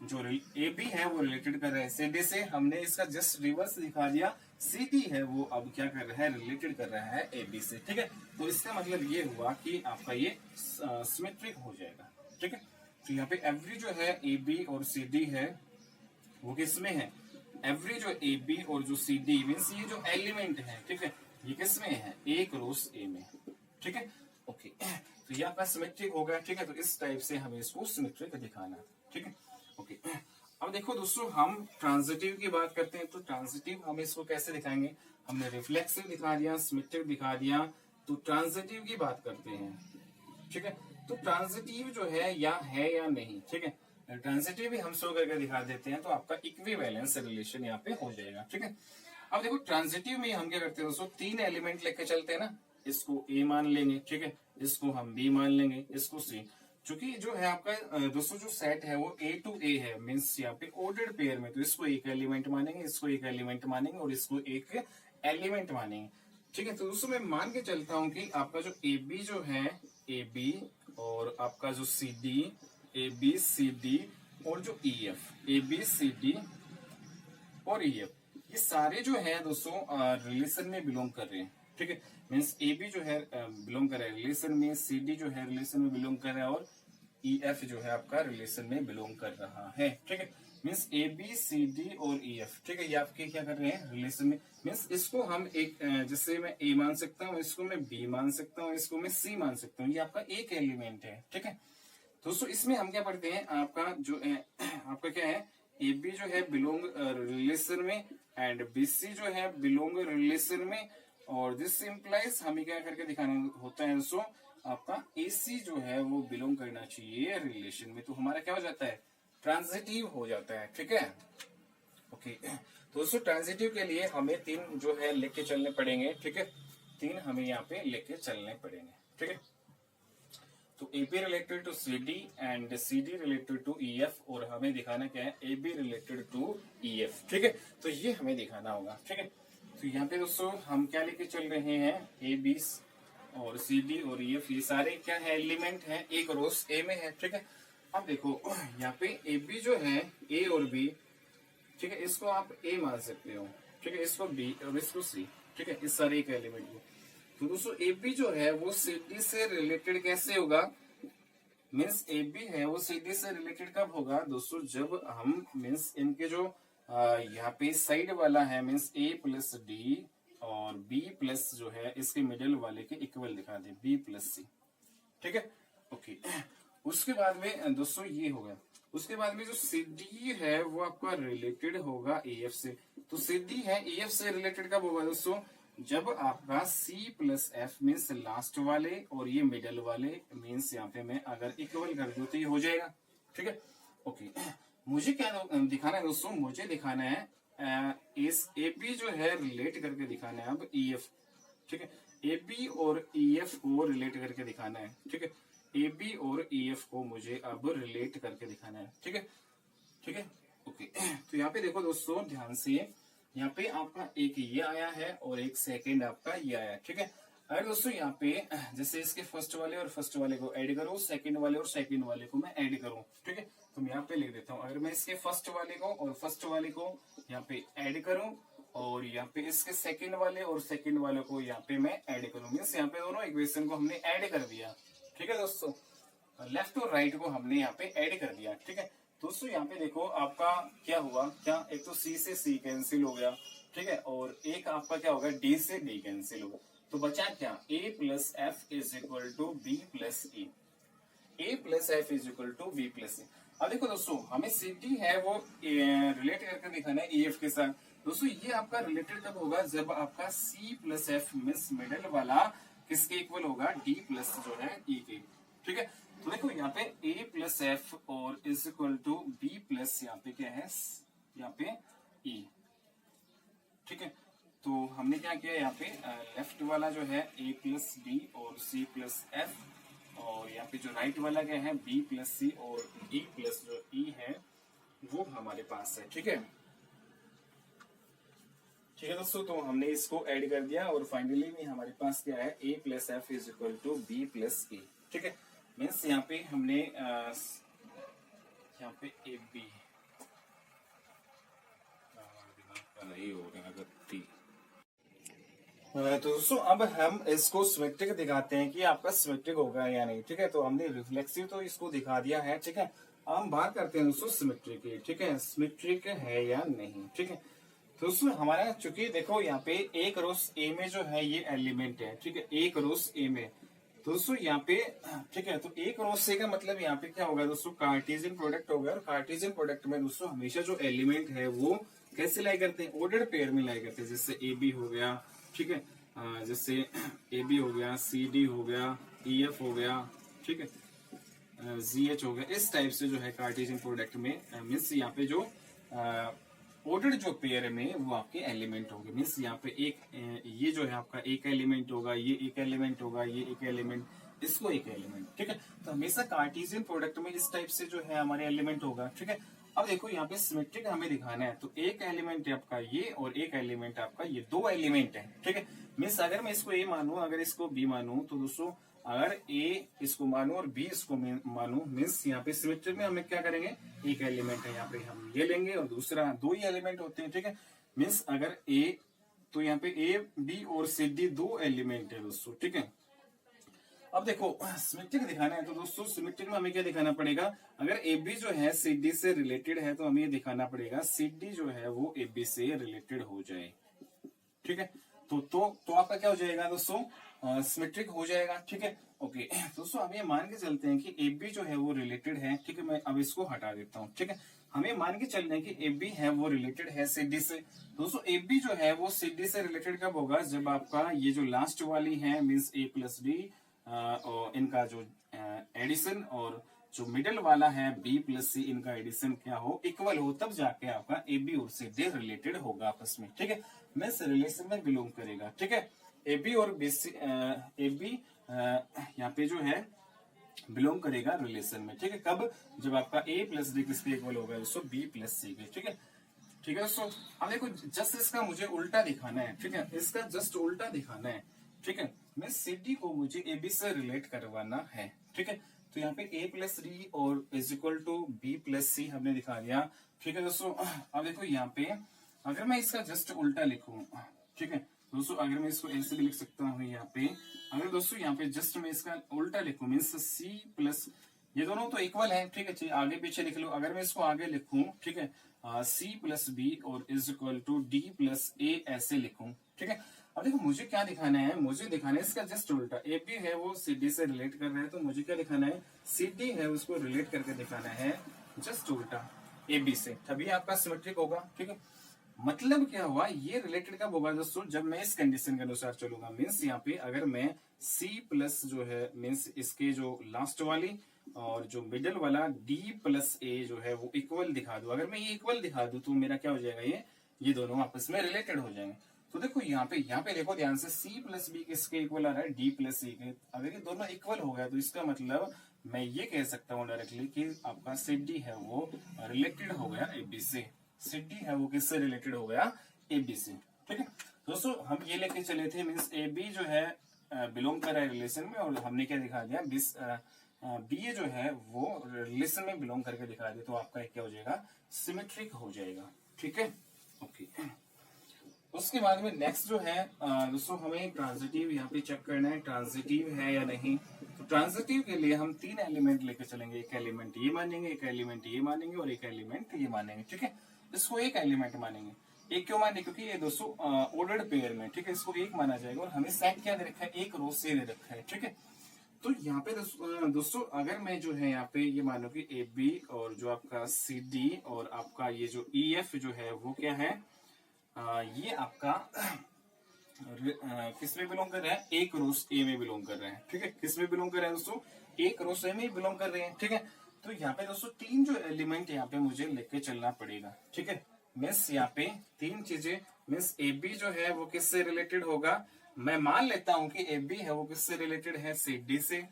Speaker 1: जो ए बी है वो रिलेटेड कर रहा है सी डी से, हमने इसका जस्ट रिवर्स दिखा दिया, सी डी है वो अब क्या कर रहा है, रिलेटेड कर रहा है ए बी से, ठीक है। तो इसका मतलब ये हुआ कि आपका ये सिमेट्रिक हो जाएगा, ठीक है। तो यहाँ पे एवरी जो है ए बी और सी डी है वो किसमें है, एवरी जो ए बी और जो सी डी मीन्स ये जो एलिमेंट है, ठीक है, ये किसमें है, ए क्रॉस ए में, ठीक है, ओके। तो ये आपका सिमेट्रिक हो गया, ठीक है। तो इस टाइप से हमें इसको सिमेट्रिक दिखाना है, ठीक है, ओके। अब देखो दोस्तों हम ट्रांजिटिव की बात करते हैं, तो ट्रांजिटिव हम इसको कैसे दिखाएंगे, हमने रिफ्लेक्सिव दिखा दिया, सिमेट्रिक दिखा दिया, तो ट्रांजिटिव की बात करते हैं, ठीक है। तो ट्रांजिटिव जो है या नहीं, ठीक है, ट्रांजिटिव भी हम शो करके दिखा देते हैं, तो आपका इक्विवेलेंस रिलेशन यहाँ पे हो जाएगा, ठीक है। अब देखो ट्रांजिटिव में हम क्या करते हैं दोस्तों, तीन एलिमेंट लेके चलते हैं ना, इसको ए मान लेंगे, ठीक है, इसको हम बी मान लेंगे, इसको सी, क्योंकि जो है आपका दोस्तों जो सेट है वो ए टू ए है, मीन्स यहाँ पे ऑर्डर्ड पेयर में, तो इसको एक एलिमेंट मानेंगे, इसको एक एलिमेंट मानेंगे और इसको एक एलिमेंट मानेंगे, ठीक है। तो दोस्तों मैं मान के चलता हूँ कि आपका जो ए बी जो है, ए बी और आपका जो C D, A B C D और जो E F, A B C D और ई एफ, ये सारे जो है दोस्तों रिलेशन में बिलोंग कर रहे हैं, ठीक है। मीन्स ए बी जो है बिलोंग कर रहा है रिलेशन में, सी डी जो है रिलेशन में बिलोंग कर रहा है और ई एफ जो है आपका रिलेशन में बिलोंग कर रहा है, ठीक है। Means A B C D और ई एफ, ठीक है, ये आपके क्या कर रहे हैं, रिलेशन में। मीन्स इसको हम एक जैसे मैं ए मान सकता हूँ, इसको मैं बी मान सकता हूँ, इसको मैं सी मान सकता हूँ, ये आपका एक एलिमेंट है, ठीक है। दोस्तों इसमें हम क्या पढ़ते हैं, आपका जो आपका क्या है, ए बी जो है बिलोंग रिलेशन में एंड बी सी जो है बिलोंग रिलेशन में, और दिस इम्प्लाइज हमें क्या करके दिखाना होता है दोस्तों, आपका एसी जो है वो बिलोंग करना चाहिए रिलेशन में, तो हमारा क्या हो जाता है, ट्रांजिटिव हो जाता है, ठीक है, ओके। तो दोस्तों ट्रांजिटिव के लिए हमें तीन जो है लेके चलने पड़ेंगे, ठीक है, तीन हमें यहाँ पे लेके चलने पड़ेंगे, ठीक है। तो A B related to C D and C D related to E F, और हमें दिखाना क्या है, A B related to E F, ठीक है। तो ये हमें दिखाना होगा, ठीक है। तो यहाँ पे दोस्तों हम क्या लेके चल रहे हैं, ए बी और सी डी और ई एफ, ये सारे क्या है, एलिमेंट है, एक रोस ए में है, ठीक है। अब देखो यहाँ पे ए बी जो है, ए और बी, ठीक है, इसको आप ए मान सकते हो, ठीक है, इसको बी और इसको सी, ठीक है, इस सारे एक एलिमेंट को। तो दोस्तों ए बी जो है वो सी डी से रिलेटेड कैसे होगा, मीन्स ए बी है वो सी डी से रिलेटेड कब होगा दोस्तों, जब हम मीन्स इनके जो यहाँ पे साइड वाला है, मीन्स ए प्लस डी और बी प्लस जो है इसके मिडिल वाले के इक्वल दिखा दे, बी प्लस सी, ठीक है, ओके। उसके बाद में दोस्तों ये होगा, उसके बाद में जो सी डी है वो आपका रिलेटेड होगा ए एफ से, तो सी डी है ए एफ से रिलेटेड कब होगा दोस्तों, जब आपका C plus F means last वाले और ये मिडल वाले मीन्स यहाँ पे मैं अगर इक्वल कर दूं तो ये हो जाएगा, ठीक है, ओके। मुझे क्या दिखाना है दोस्तों, मुझे दिखाना है इस ए बी जो है रिलेट करके दिखाना है अब ई एफ, ठीक है, ए बी और ई एफ को रिलेट करके दिखाना है, ठीक है, ए बी और ई एफ को मुझे अब रिलेट करके दिखाना है, ठीक है, ठीक है, ओके। तो यहाँ पे देखो दोस्तों ध्यान से, यहाँ पे आपका एक ये आया है और एक सेकंड आपका ये आया है, ठीक है। अगर दोस्तों यहाँ पे जैसे इसके फर्स्ट वाले और फर्स्ट वाले को ऐड करो, सेकंड वाले और सेकंड वाले को मैं ऐड करूं, ठीक है, तो मैं यहाँ पे लिख देता हूँ, अगर मैं इसके फर्स्ट वाले को और फर्स्ट वाले को यहाँ पे ऐड करूं और यहाँ पे इसके सेकंड वाले और सेकंड वाले को यहाँ पे मैं ऐड करूँ, मीन्स यहाँ पे दोनों इक्वेशन को हमने ऐड कर दिया, ठीक है दोस्तों, लेफ्ट और राइट को हमने यहाँ पे ऐड कर दिया, ठीक है। दोस्तों यहाँ पे देखो आपका क्या हुआ, क्या एक तो सी से सी कैंसिल हो गया, ठीक है, और एक आपका क्या होगा, डी से डी कैंसिल होगा, तो बचा क्या, A plus F is equal to B plus A, A plus F is equal to B plus A. अब देखो दोस्तों, हमें सी डी है वो रिलेट करके दिखाना है ई एफ के साथ। दोस्तों ये आपका रिलेटेड कब होगा, जब आपका C plus F miss middle वाला किसके इक्वल होगा, डी प्लस जो है ई के, ठीक है। तो देखो यहाँ पे ए प्लस एफ और is equal to B plus यहाँ पे क्या है, यहाँ पे ई, ठीक है। तो हमने क्या किया यहाँ पे, लेफ्ट वाला जो है ए प्लस बी और सी प्लस एफ, और यहाँ पे जो राइट वाला क्या है, बी प्लस सी और ई प्लस जो ई है वो हमारे पास है, ठीक है। ठीक है दोस्तों, तो हमने इसको ऐड कर दिया और फाइनली में हमारे पास क्या है, A plus F is equal to B plus A, ठीक है। मीन्स यहाँ पे हमने यहाँ पे ए बी नहीं हो रहा गलती। तो दोस्तों अब हम इसको सिमेट्रिक दिखाते हैं कि आपका सिमेट्रिक होगा या नहीं, ठीक है। तो हमने रिफ्लेक्सिव तो इसको दिखा दिया है, ठीक है। अब हम बात करते हैं दोस्तों सिमेट्रिक की, ठीक है, सिमेट्रिक है या नहीं, ठीक है। तो दोस्तों हमारा चूंकि देखो यहाँ पे एक रोस ए में जो है ये एलिमेंट है, ठीक है, एक रोस ए में, तो दोस्तों यहाँ पे, ठीक है, तो एक रोस ए का मतलब यहाँ पे क्या होगा दोस्तों, कार्टेशियन प्रोडक्ट होगा, और कार्टेशियन प्रोडक्ट में दोस्तों हमेशा जो एलिमेंट है वो कैसे लाई करते हैं, ऑर्डर पेयर में लाई करते हैं, जैसे ए बी हो गया, ठीक है, जैसे ए बी हो गया, सी डी हो गया, ई एफ हो गया, ठीक है, जी एच हो गया, इस टाइप से जो है कार्टेशियन प्रोडक्ट में मीन्स यहाँ पे जो ऑर्डर जो पेयर में वो आपके एलिमेंट होंगे। मीन्स यहाँ पे एक ये जो है आपका एक एलिमेंट होगा, ये एक एलिमेंट होगा, ये एक एलिमेंट, इसको एक एलिमेंट, ठीक है। तो हमेशा कार्टेशियन प्रोडक्ट में इस टाइप से जो है हमारे एलिमेंट होगा, ठीक है। अब देखो यहाँ पे सिमेट्रिक हमें दिखाना है, तो एक एलिमेंट है आपका ये और एक एलिमेंट आपका ये, दो एलिमेंट है, ठीक है। मीन्स अगर मैं इसको ए मानू, अगर इसको बी मानू, तो दोस्तों अगर ए इसको मानू और बी इसको मानू, मीन्स यहाँ पे सिमेट्रिक में हमें क्या करेंगे, एक एलिमेंट है यहाँ पे हम ये लेंगे और दूसरा, दो ही एलिमेंट होते हैं, ठीक है। मीन्स अगर ए, तो यहाँ पे ए बी और सी डी दो एलिमेंट है दोस्तों, ठीक है। अब देखो सिमेट्रिक दिखाना है, तो दोस्तों सिमेट्रिक में हमें क्या दिखाना पड़ेगा, अगर ए बी जो है सी डी से रिलेटेड है तो हमें ये दिखाना पड़ेगा सी डी जो है वो ए बी से रिलेटेड हो जाए, ठीक है। तो आपका क्या हो जाएगा दोस्तों, सिमेट्रिक हो जाएगा, ठीक है। ओके दोस्तों हम ये मान के चलते हैं कि ए बी जो है वो रिलेटेड है, ठीक है। मैं अब इसको हटा देता हूँ, ठीक है। हमें मान के चल रहे हैं कि ए बी है वो रिलेटेड है सी डी से। दोस्तों ए बी जो है वो सी डी से रिलेटेड कब होगा, जब आपका ये जो लास्ट वाली है मीन्स ए प्लस डी और इनका जो एडिशन, और जो मिडल वाला है बी प्लस सी, इनका एडिशन क्या हो, इक्वल हो, तब जाके आपका ए बी और सी डी रिलेटेड होगा आपस में, ठीक है। मीन्स रिलेशन में बिलोंग करेगा, ठीक है। ए बी और बी सी, ए बी यहाँ पे जो है बिलोंग करेगा रिलेशन में, ठीक है। कब, जब आपका ए प्लस डी किसके इक्वल होगा दोस्तों, बी प्लस सी के, ठीक है। ठीक है दोस्तों, अब देखो जस्ट इसका मुझे उल्टा दिखाना है, ठीक है, इसका जस्ट उल्टा दिखाना है, ठीक है। मैं सी डी को मुझे ए बी से रिलेट करवाना है, ठीक है। तो यहाँ पे ए प्लस डी और is equal to B plus C हमने दिखा दिया, ठीक है दोस्तों। अब देखो यहाँ पे अगर मैं इसका जस्ट उल्टा लिखूं, ठीक है दोस्तों, अगर मैं इसको ऐसे भी लिख सकता हूँ यहाँ पे, अगर दोस्तों यहाँ पे जस्ट मैं इसका उल्टा लिखूं मीन्स सी प्लस, ये दोनों तो इक्वल है, ठीक है, चाहिए आगे पीछे लिख लो। अगर मैं इसको आगे लिखूं, ठीक है, सी प्लस बी और is equal to D plus A ऐसे लिखूं, ठीक है। अब देखो मुझे क्या दिखाना है, मुझे दिखाना है इसका जस्ट उल्टा, ए बी है वो सी डी से रिलेट कर रहा है, तो मुझे क्या दिखाना है, सी डी है उसको रिलेट करके दिखाना है जस्ट उल्टा ए बी से, तभी आपका सिमेट्रिक होगा, ठीक है। मतलब क्या हुआ, ये रिलेटेड कब होगा दोस्तों, जब मैं इस कंडीशन के अनुसार चलूंगा। मीन्स यहाँ पे अगर मैं C प्लस जो है मीन्स इसके जो लास्ट वाली और जो मिडल वाला D प्लस A जो है वो इक्वल दिखा दूं, अगर मैं ये इक्वल दिखा दूं तो मेरा क्या हो जाएगा, ये दोनों आपस में रिलेटेड हो जाएंगे। तो देखो यहाँ पे देखो ध्यान से, C प्लस बी किसके इक्वल आ रहा है, D प्लस ए के। अगर ये दोनों इक्वल हो गया तो इसका मतलब मैं ये कह सकता हूँ डायरेक्टली कि आपका CD है वो रिलेटेड हो गया AB से, CD है वो किससे रिलेटेड हो गया, AB से, ठीक है दोस्तों। हम ये लेके चले थे मीन्स AB जो है बिलोंग कर रहा है रिलेशन में, और हमने क्या दिखा दिया, BA जो है वो रिलेशन में बिलोंग करके दिखा दिया, तो आपका क्या हो जाएगा, सिमेट्रिक हो जाएगा, ठीक है। ओके उसके बाद में नेक्स्ट जो है दोस्तों हमें ट्रांजिटिव यहाँ पे चेक करना है, ट्रांजिटिव है या नहीं। तो ट्रांजिटिव के लिए हम 3 एलिमेंट लेके चलेंगे, एक एलिमेंट ये मानेंगे, एक एलिमेंट ये मानेंगे और एक एलिमेंट ये मानेंगे। ठीक है, इसको एक एलिमेंट मानेंगे। एक क्यों माने, क्योंकि ये दोस्तों ऑर्डर्ड पेयर में, ठीक है, इसको एक माना जाएगा और हमें सेट क्या दे रखा है, एक रो से दे रखा है। ठीक है, तो यहाँ पे दोस्तों अगर मैं जो है यहाँ पे ये मानो कि ए बी और जो आपका सी डी और आपका ये जो ई एफ जो है वो क्या है, ये आपका किस में बिलोंग कर रहा है, एक रो ए में बिलोंग कर रहे हैं। ठीक है, किस में बिलोंग कर रहे हैं दोस्तों, एक रो ए में बिलोंग कर रहे हैं। ठीक है, तो यहाँ पे दोस्तों 3 जो एलिमेंट यहाँ पे मुझे लेके चलना पड़ेगा। ठीक है, मीन्स यहाँ पे 3 चीजें, मीन्स ए बी जो है वो किससे रिलेटेड होगा, मैं मान लेता हूं कि ए बी है वो किससे रिलेटेड है, सी डी से,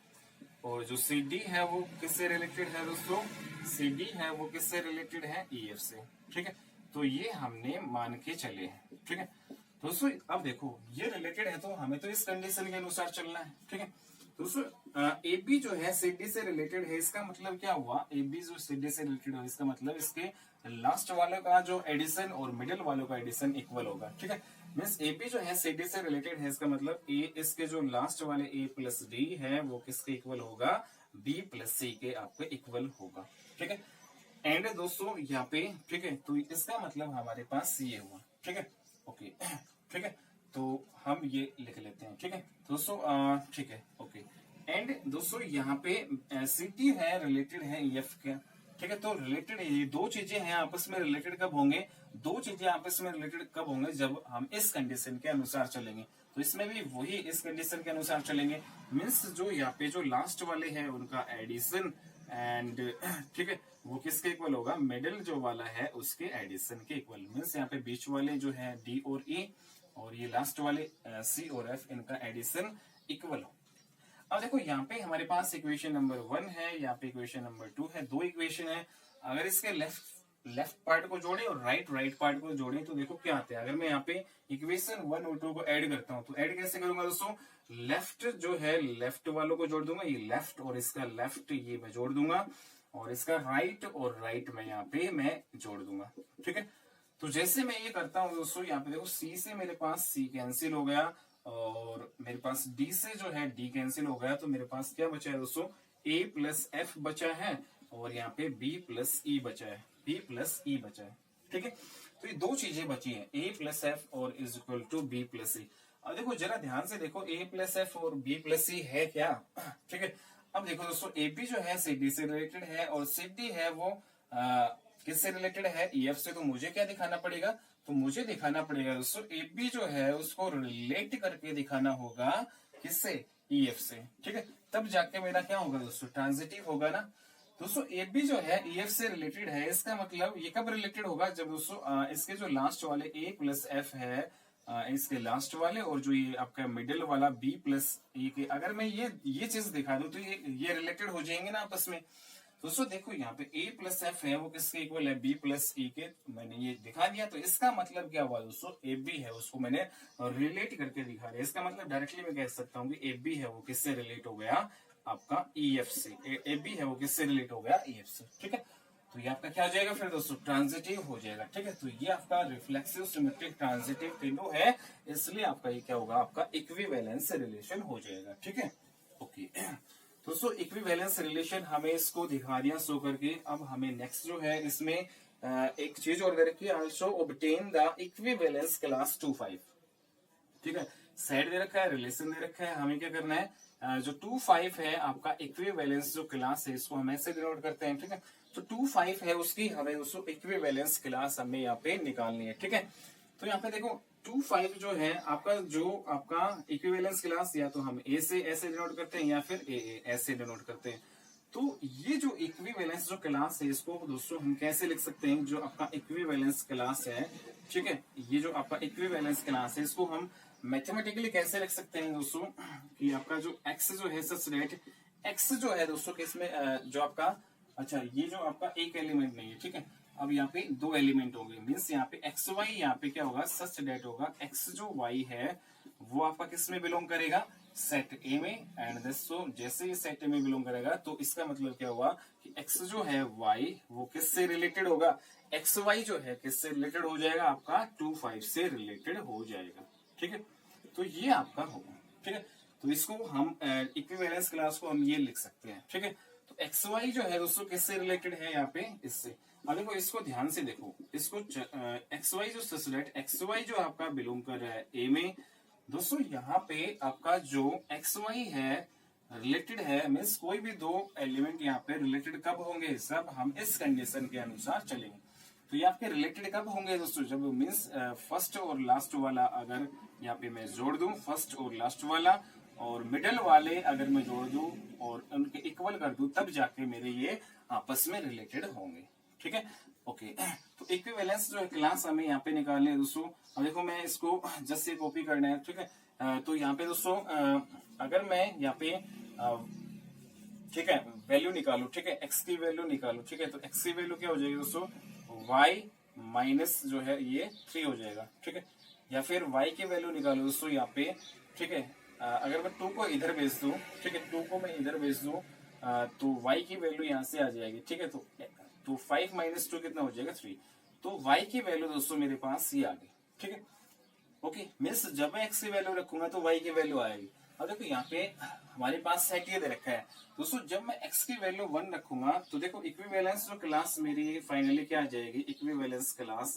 Speaker 1: और जो सी डी है वो किससे रिलेटेड है दोस्तों, सी डी है वो किससे रिलेटेड है, ई एफ से। ठीक है, तो ये हमने मान के चले हैं। ठीक है दोस्तों, अब देखो ये रिलेटेड है तो हमें तो इस कंडीशन के अनुसार चलना है। ठीक है दोस्तों, ए बी जो है सी डी से रिलेटेड है, इसका मतलब क्या हुआ, ए बी जो सी डी से रिलेटेड है इसका मतलब इसके लास्ट वालों का जो एडिशन और मिडिल वालों का एडिशन इक्वल होगा। ठीक है, मीन्स ए बी जो है सी डी से रिलेटेड है, इसका मतलब ए इसके जो लास्ट वाले ए प्लस डी है वो किसके इक्वल होगा, बी प्लस सी के आपके इक्वल होगा। ठीक है, एंड दोस्तों यहाँ पे, ठीक है, तो इसका मतलब हमारे पास ये हुआ। ठीक है, ओके, ठीक है, तो हम ये लिख लेते हैं। ठीक है दोस्तों, ठीक है, ओके, एंड दोस्तों यहाँ पे सी टी है रिलेटेड है ई एफ के। ठीक है, तो रिलेटेड ये 2 चीजें हैं आपस में रिलेटेड कब होंगे, 2 चीजें आपस में रिलेटेड कब होंगे, जब हम इस कंडीशन के अनुसार चलेंगे। तो इसमें भी वही इस कंडीशन के अनुसार चलेंगे, मीन्स जो यहाँ पे जो लास्ट वाले हैं उनका एडिशन एंड ठीक है वो किसके इक्वल होगा, मिडिल जो वाला है उसके एडिशन के इक्वल। मीन्स यहाँ पे बीच वाले जो है डी और ई और ये लास्ट वाले सी और एफ, इनका एडिशन इक्वल हो। अब देखो यहाँ पे हमारे पास इक्वेशन नंबर 1 है, यहाँ पे इक्वेशन नंबर 2 है, 2 इक्वेशन है। अगर इसके लेफ्ट पार्ट को जोड़े और राइट पार्ट को जोड़े तो देखो क्या आता है। अगर मैं यहाँ पे इक्वेशन 1 और 2 को ऐड करता हूँ तो ऐड कैसे करूंगा दोस्तों, लेफ्ट जो है लेफ्ट वालों को जोड़ दूंगा, ये लेफ्ट और इसका लेफ्ट ये मैं जोड़ दूंगा और इसका राइट और राइट में यहाँ पे मैं जोड़ दूंगा। ठीक है, तो जैसे मैं ये करता हूँ दोस्तों, यहाँ पे देखो सी से मेरे पास सी कैंसिल हो गया और मेरे पास डी से जो है डी कैंसिल हो गया, तो मेरे पास क्या बचा है दोस्तों, ए प्लस एफ बचा है और यहाँ पे बी प्लस ई बचा है, बी प्लस ई बचा है। ठीक है, तो ये 2 चीजें बची हैं, ए प्लस एफ और is equal to B plus E. अब देखो जरा ध्यान से देखो, ए प्लस एफ और बी प्लस ई है क्या। ठीक है, अब देखो दोस्तों ए बी जो है सी डी से रिलेटेड है और सी डी है वो किससे रिलेटेड है, ई एफ से। तो मुझे क्या दिखाना पड़ेगा, तो मुझे दिखाना पड़ेगा दोस्तों ए बी जो है उसको रिलेट करके दिखाना होगा किससे, ई एफ से। ठीक है, तब जाके मेरा क्या होगा दोस्तों, ट्रांजिटिव होगा ना। दोस्तों ए बी जो है ई एफ से रिलेटेड है, इसका मतलब ये कब रिलेटेड होगा, जब दोस्तों इसके जो लास्ट वाले ए प्लस एफ है इसके लास्ट वाले और जो ये आपका मिडिल वाला बी प्लस ई के, अगर मैं ये चीज दिखा दूं तो ये रिलेटेड हो जाएंगे ना आपस में। दोस्तों देखो यहाँ पे a प्लस एफ है वो किसके इक्वल है, b प्लस ई के। मैंने ये दिखा दिया, तो इसका मतलब क्या हुआ दोस्तों, ए बी है उसको मैंने रिलेट करके दिखा दिया। इसका मतलब डायरेक्टली मैं कह सकता हूँ कि ए बी है वो किससे रिलेट हो गया, आपका ई एफ से। ए बी है वो किससे रिलेट हो गया, ई एफ से। ठीक है, तो ये आपका क्या हो जाएगा फिर दोस्तों, ट्रांजिटिव हो जाएगा। ठीक है, तो ये आपका रिफ्लेक्सिव सिमेट्रिक ट्रांजिटिव तीनों है, इसलिए आपका ये क्या होगा, आपका इक्विवेलेंस रिलेशन हो जाएगा। ठीक है, ओके दोस्तों, इक्विवेलेंस रिलेशन हमें इसको दिखा दिया शो करके। अब हमें नेक्स्ट जो है इसमें एक चीज और दे रखी है, also obtain the equivalence class 2-5। ठीक है, सेट दे रखा है, रिलेशन दे रखा है, हमें क्या करना है, जो 2-5 है आपका इक्विवेलेंस जो क्लास है इसको हम ऐसे डिनोट करते हैं। ठीक है, तो 2-5 है उसकी हमें उसको इक्विवेलेंस क्लास हमें यहाँ पे निकालनी है। ठीक है, तो यहाँ पे देखो 2-5 जो है आपका इक्विवेलेंस क्लास, या तो हम ए से ऐसे डिनोट करते हैं या फिर ए ऐसे डिनोट करते हैं। तो ये जो इक्विवेलेंस जो क्लास है इसको दोस्तों हम कैसे लिख सकते हैं, जो आपका इक्विवेलेंस क्लास है, ठीक है, ये जो आपका इक्विवेलेंस क्लास है इसको हम मैथमेटिकली कैसे लिख सकते हैं दोस्तों, कि आपका जो एक्स जो है सच डेट एक्स जो है दोस्तों कि इसमें जो आपका, अच्छा ये जो आपका एक एलिमेंट नहीं है। ठीक है, अब यहाँ पे 2 एलिमेंट होंगे, मीन्स यहाँ पे एक्स वाई, यहाँ पे क्या होगा, सच डेट होगा एक्स जो वाई है वो आपका किस में बिलोंग करेगा, सेट ए में। एंड दोस्तों जैसे ये सेट ए में बिलोंग करेगा तो इसका मतलब क्या हुआ कि एक्स जो है वाई वो किससे रिलेटेड होगा, एक्स वाई जो है किससे रिलेटेड हो जाएगा, आपका 2-5 से रिलेटेड हो जाएगा। ठीक है, तो ये आपका होगा। ठीक है, तो इसको हम इक्विवेलेंस क्लास को हम ये लिख सकते हैं, ठीक है। तो एक्स वाई जो है दोस्तों किससे रिलेटेड है यहाँ पे, इससे। अब देखो इसको ध्यान से देखो, इसको एक्स वाई जो ससुरेट एक्स वाई जो आपका बिलोंग कर रहा है ए में, दोस्तों यहाँ पे आपका जो एक्स वाई है रिलेटेड है, मीन्स कोई भी दो एलिमेंट यहाँ पे रिलेटेड कब होंगे, सब हम इस कंडीशन के अनुसार चलेंगे। तो ये आपके रिलेटेड कब होंगे दोस्तों, जब मीन्स फर्स्ट और लास्ट वाला अगर यहाँ पे मैं जोड़ दूं, फर्स्ट और लास्ट वाला, और मिडल वाले अगर मैं जोड़ दूं और उनके इक्वल कर दूं, तब जाके मेरे ये आपस में रिलेटेड होंगे, ठीक है। ओके, तो इक्विवेलेंस जो है क्लास हमें यहाँ पे निकालनी है दोस्तों। अब देखो मैं इसको जस्ट से कॉपी करना है, ठीक है। तो यहाँ पे दोस्तों अगर मैं यहाँ पे ठीक है वैल्यू निकालू, ठीक है, एक्स की वैल्यू निकालू, ठीक है, तो एक्स की वैल्यू क्या हो जाएगी दोस्तों, y माइनस जो है ये 3 हो जाएगा, ठीक है। या फिर y की वैल्यू निकालो दोस्तों यहाँ पे, ठीक है। अगर मैं 2 को इधर भेज दूं, ठीक है, 2 को मैं इधर भेज दूं तो y की वैल्यू यहाँ से आ जाएगी, ठीक है। तो 5 माइनस 2 कितना हो जाएगा, 3। तो y की वैल्यू दोस्तों मेरे पास ये आ गई, ठीक है। ओके, मीन्स जब मैं x की वैल्यू रखूंगा तो y की वैल्यू आएगी। अब देखो यहाँ पे हमारे पास सेट ये दे रखा है दोस्तों, जब मैं x की वैल्यू 1 रखूंगा तो देखो इक्विवेलेंस जो क्लास मेरी फाइनली क्या आ जाएगी, इक्विवेलेंस क्लास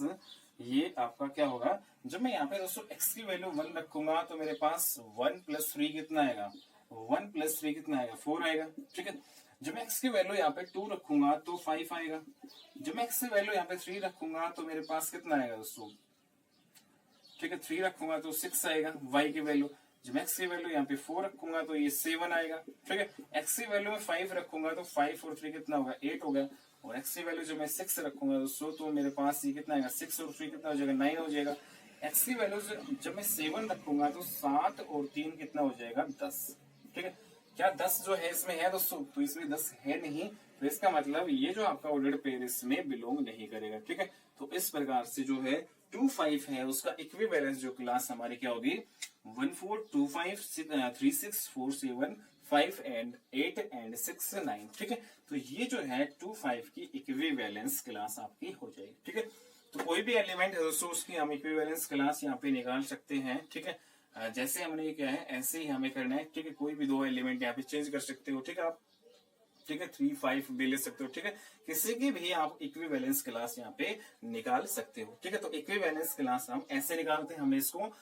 Speaker 1: ये आपका क्या होगा, जब मैं यहाँ पे दोस्तों x की वैल्यू 1 रखूंगा तो मेरे पास 1 प्लस 3 कितना आएगा, 1 प्लस 3 कितना आएगा, 4 आएगा, ठीक है। जब मैं x की वैल्यू यहाँ पे 2 रखूंगा तो 5 आएगा। जब मैं x की वैल्यू यहाँ पे 3 रखूंगा तो मेरे पास कितना आएगा दोस्तों, ठीक है, 3 रखूंगा तो 6 आएगा y की वैल्यू। जब x की वैल्यू यहाँ पे 4 रखूंगा तो ये 7 आएगा, ठीक है। x की वैल्यू में 5 रखूंगा तो 5 और 3 कितना होगा, 8 होगा। और x की वैल्यू जब मैं 6 रखूंगा दोस्तों तो मेरे पास ये कितना आएगा, 6 और 3 कितना हो जाएगा, 9 हो जाएगा। x की वैल्यू जब मैं 7 रखूंगा तो 7 और 3 कितना हो जाएगा, 10, ठीक है। क्या 10 जो है इसमें है दोस्तों, तो इसमें 10 है नहीं, तो इसका मतलब ये जो आपका ऑर्डर्ड पेयर इसमें बिलोंग नहीं करेगा, ठीक है। तो इस प्रकार से जो है 2 5 है उसका इक्विवेलेंस जो क्लास हमारी क्या होगी, 1 4 2 5 3 6 4 7 5 एंड 8 एंड 6 9, ठीक है। तो ये जो है 2 5 की इक्विवेलेंस क्लास आपकी हो जाएगी, ठीक है। तो कोई भी एलिमेंट है दोस्तों उसकी हम इक्विवेलेंस क्लास यहाँ पे निकाल सकते हैं, ठीक है। जैसे हमने ये क्या है ऐसे ही हमें करना है, ठीक है। कोई भी दो एलिमेंट यहाँ पे चेंज कर सकते हो, ठीक है आप, ठीक है, 3 5 भी ले सकते हो, ठीक है। किसी की भी आप इक्विवेलेंस क्लास यहाँ पे निकाल सकते हो, ठीक है। तो इक्विवेलेंस क्लास हम ऐसे निकालते हैं, हमने इसको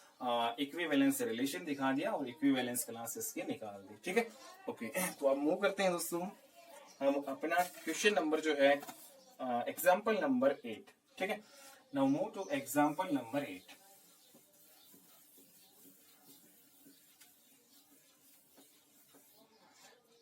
Speaker 1: इक्विवेलेंस रिलेशन दिखा दिया और इक्विवेलेंस क्लास इसके निकाल दी, ठीक है। ओके, तो अब मूव करते हैं दोस्तों, हम अपना क्वेश्चन नंबर जो है एग्जाम्पल नंबर 8, ठीक है। Now move to example number 8।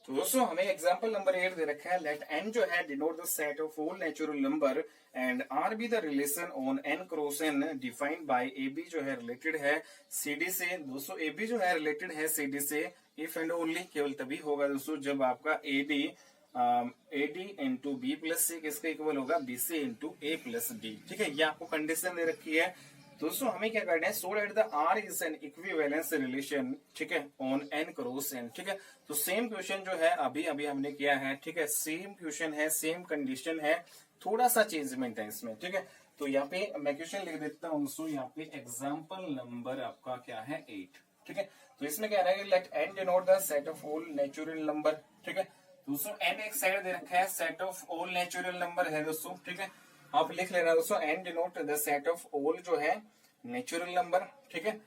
Speaker 1: तो दोस्तों हमें एग्जांपल नंबर 8 दे रखा है, लेट n जो है denote the set of whole natural number and r be the relation on n cross n defined by a b जो है रिलेटेड है cd से। दोस्तों ए बी जो है रिलेटेड है cd से, इफ एंड ओनली केवल तभी होगा दोस्तों जब आपका A D into B plus C किसके इक्वल होगा, बी सी इंटू ए प्लस डी, ठीक है। ये आपको कंडीशन दे रखी है दोस्तों। हमें क्या करना है, so that the r is an equivalence relation, ठीक है, ऑन एन क्रॉस एन, ठीक है। तो सेम क्वेश्चन जो है अभी अभी हमने किया है, ठीक है, सेम क्वेश्चन है, सेम कंडीशन है, थोड़ा सा चेंजमेंट है इसमें, ठीक है। तो यहाँ पे मैं क्वेश्चन लिख देता हूँ दोस्तों, यहाँ पे एग्जाम्पल नंबर आपका क्या है 8, ठीक है। तो इसमें क्या रहेगा, let n denote the set of all natural number, ठीक है। दोस्तों एन एक साइड दे रखा है, set of all natural number है दोस्तों, ठीक है। आप लिख लेना दोस्तों, n denote the set of all जो है नेचुरल नंबर, ठीक है।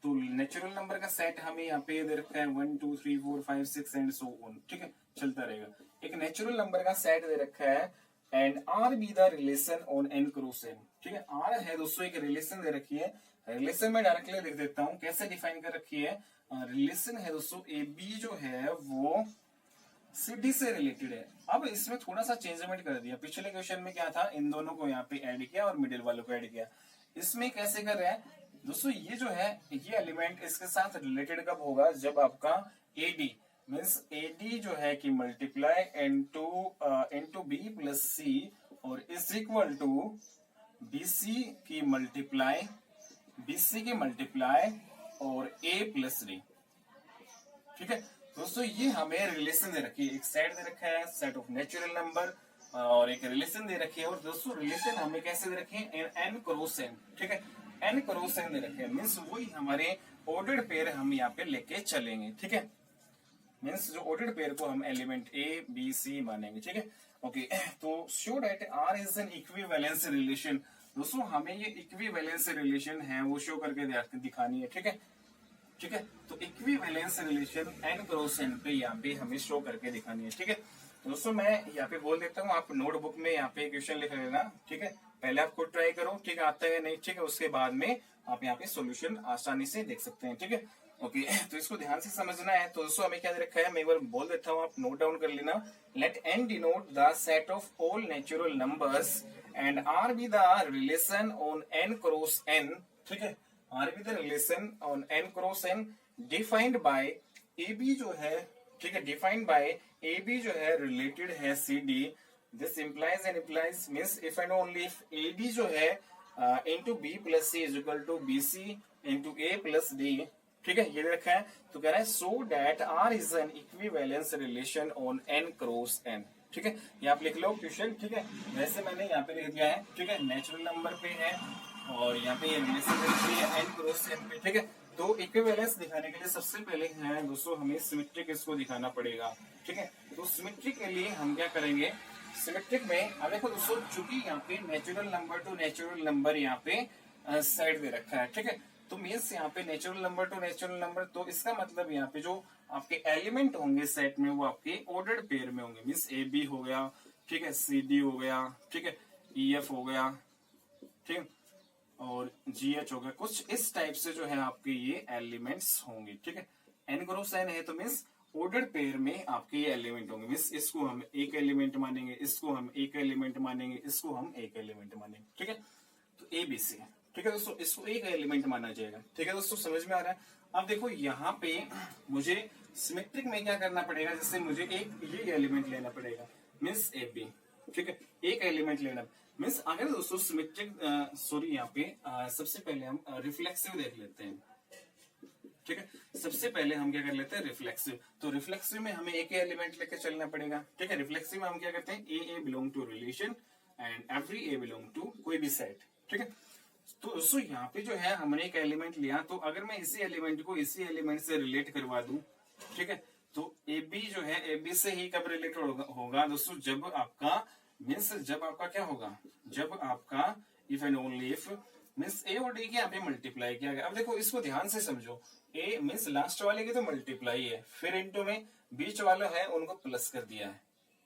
Speaker 1: तो नेचुरल नंबर का सेट हमें यहाँ पे दे रखा है 1 2 3 4 5 6 एंड सो ऑन, ठीक है, चलता रहेगा। एक नेचुरल नंबर का सेट दे रखा है and r be the relation on n cross n, ठीक है। आर है दोस्तों एक रिलेशन दे रखी है, रिलेशन में डायरेक्टली लिख देता हूँ, कैसे डिफाइन कर रखी है, रिलेशन है दोस्तों ए बी जो है वो सीडी से रिलेटेड है। अब इसमें थोड़ा सा चेंजमेंट कर दिया, पिछले क्वेश्चन में क्या था, इन दोनों को यहाँ पे ऐड किया और मिडिल वालों को ऐड किया। इसमें कैसे कर रहे हैं दोस्तों, ये जो है ये एलिमेंट इसके साथ रिलेटेड कब होगा, जब आपका एडी मीन्स एडी जो है कि मल्टीप्लाई इनटू बी प्लस सी और इज इक्वल टू बीसी की मल्टीप्लाई और ए प्लस डी, ठीक है। दोस्तों ये हमें रिलेशन दे रखी है, एक सेट दे रखा है सेट ऑफ नेचुरल नंबर और एक रिलेशन दे रखी है। और दोस्तों रिलेशन हमें कैसे दे रखी है, एन क्रॉस एन, ठीक है, एन क्रॉस एन दे रखे हैं, मीन्स वही हमारे ऑर्डर्ड पेयर हम यहाँ पे लेके चलेंगे, ठीक है। मीन्स जो ऑर्डर्ड पेयर को हम एलिमेंट ए बी सी मानेंगे, ठीक है। ओके, तो show that r is an equivalence relation. दोस्तों हमें ये इक्विवेलेंस रिलेशन है वो शो करके दिखानी है, ठीक है। ठीक है, तो equivalence relation n cross n पे यहाँ पे हमें शो करके दिखानी है, ठीक है। तो दोस्तों मैं यहाँ पे बोल देता हूँ, आप नोटबुक में यहाँ पे क्वेश्चन लिख लेना, ठीक है। पहले आप खुद ट्राई करो, ठीक है, आता है नहीं, ठीक है, उसके बाद में आप यहाँ पे सॉल्यूशन आसानी से देख सकते हैं, ठीक है। ओके, तो इसको ध्यान से समझना है। तो दोस्तों हमें क्या दे रखा है, मैं एक बार बोल देता हूँ, आप नोट डाउन कर लेना। Let n denote the set of all natural numbers and r be the relation on n cross n, ठीक है। R be the relation on n cross n defined by a b जो है, ठीक है, defined by a b जो है related है c d. This implies and implies means if and only if a b जो है into B plus c is equal to b C into A plus D, ठीक है, ये रखा है। तो कह रहा है so that r is an equivalence relation on n cross n, ठीक है। ये आप लिख लो क्वेश्चन, ठीक है। वैसे मैंने यहाँ पे लिख दिया है, ठीक है, नेचुरल नंबर पे है और यहाँ पे ये रिलेशन है एन क्रॉस एन पे, ठीक है। तो इक्विवेलेंस दिखाने के लिए सबसे पहले है दोस्तों हमें सिमेट्रिक इसको दिखाना पड़ेगा, ठीक है। तो सिमेट्रिक के लिए हम क्या करेंगे, सिमेट्रिक में अब देखो दोस्तों, चूंकि यहाँ पे natural number two natural number यहाँ पे साइड दे रखा है, ठीक है। तो मीन्स यहाँ पे natural number two natural number, तो इसका मतलब यहाँ पे जो आपके एलिमेंट होंगे सेट में वो आपके ऑर्डर्ड पेयर में होंगे। मीन्स ए बी हो गया, ठीक है, सी डी हो गया, ठीक है, ई एफ हो गया, ठीक है, और जी एच हो गया। कुछ इस टाइप से जो है आपके ये एलिमेंट्स होंगे, ठीक है। एन क्रॉस एन है तो मीन्स ऑर्डर्ड पेयर में आपके ये एलिमेंट होंगे। मीन्स इसको हम एक एलिमेंट मानेंगे, इसको हम एक एलिमेंट मानेंगे, इसको हम एक एलिमेंट मानेंगे, ठीक है। तो ए बी सी, ठीक है दोस्तों, इसको एक एलिमेंट माना जाएगा, ठीक है दोस्तों, समझ में आ रहा है। अब देखो यहाँ पे मुझे सिमेट्रिक में क्या करना पड़ेगा, जैसे मुझे एक ये एलिमेंट लेना पड़ेगा, मीन्स ए बी, ठीक है, एक एलिमेंट लेना मीन्स। अगर दोस्तों सिमेट्रिक सॉरी यहाँ पे सबसे पहले हम रिफ्लेक्सिव देख लेते हैं, ठीक है। सबसे पहले हम क्या कर लेते हैं, रिफ्लेक्सिव। तो रिफ्लेक्सिव में हमें एक एलिमेंट लेकर चलना पड़ेगा, ठीक है। रिफ्लेक्सिव में हम क्या करते हैं, A belong to relation and every A belong to कोई भी सेट, ठीक है। तो दोस्तों यहाँ पे जो है हमने एक एलिमेंट लिया, तो अगर मैं इसी एलिमेंट को इसी एलिमेंट से रिलेट करवा दूं, ठीक है, तो ए बी जो है ए बी से ही कब रिलेटेड होगा दोस्तों, जब आपका मीन्स जब आपका क्या होगा, जब आपका if and only if means A और डी के यहाँ पे मल्टीप्लाई किया गया। अब देखो इसको ध्यान से समझो, ए मीन्स लास्ट वाले की तो मल्टीप्लाई है, फिर इंटू में बीच वाले है उनको प्लस कर दिया है,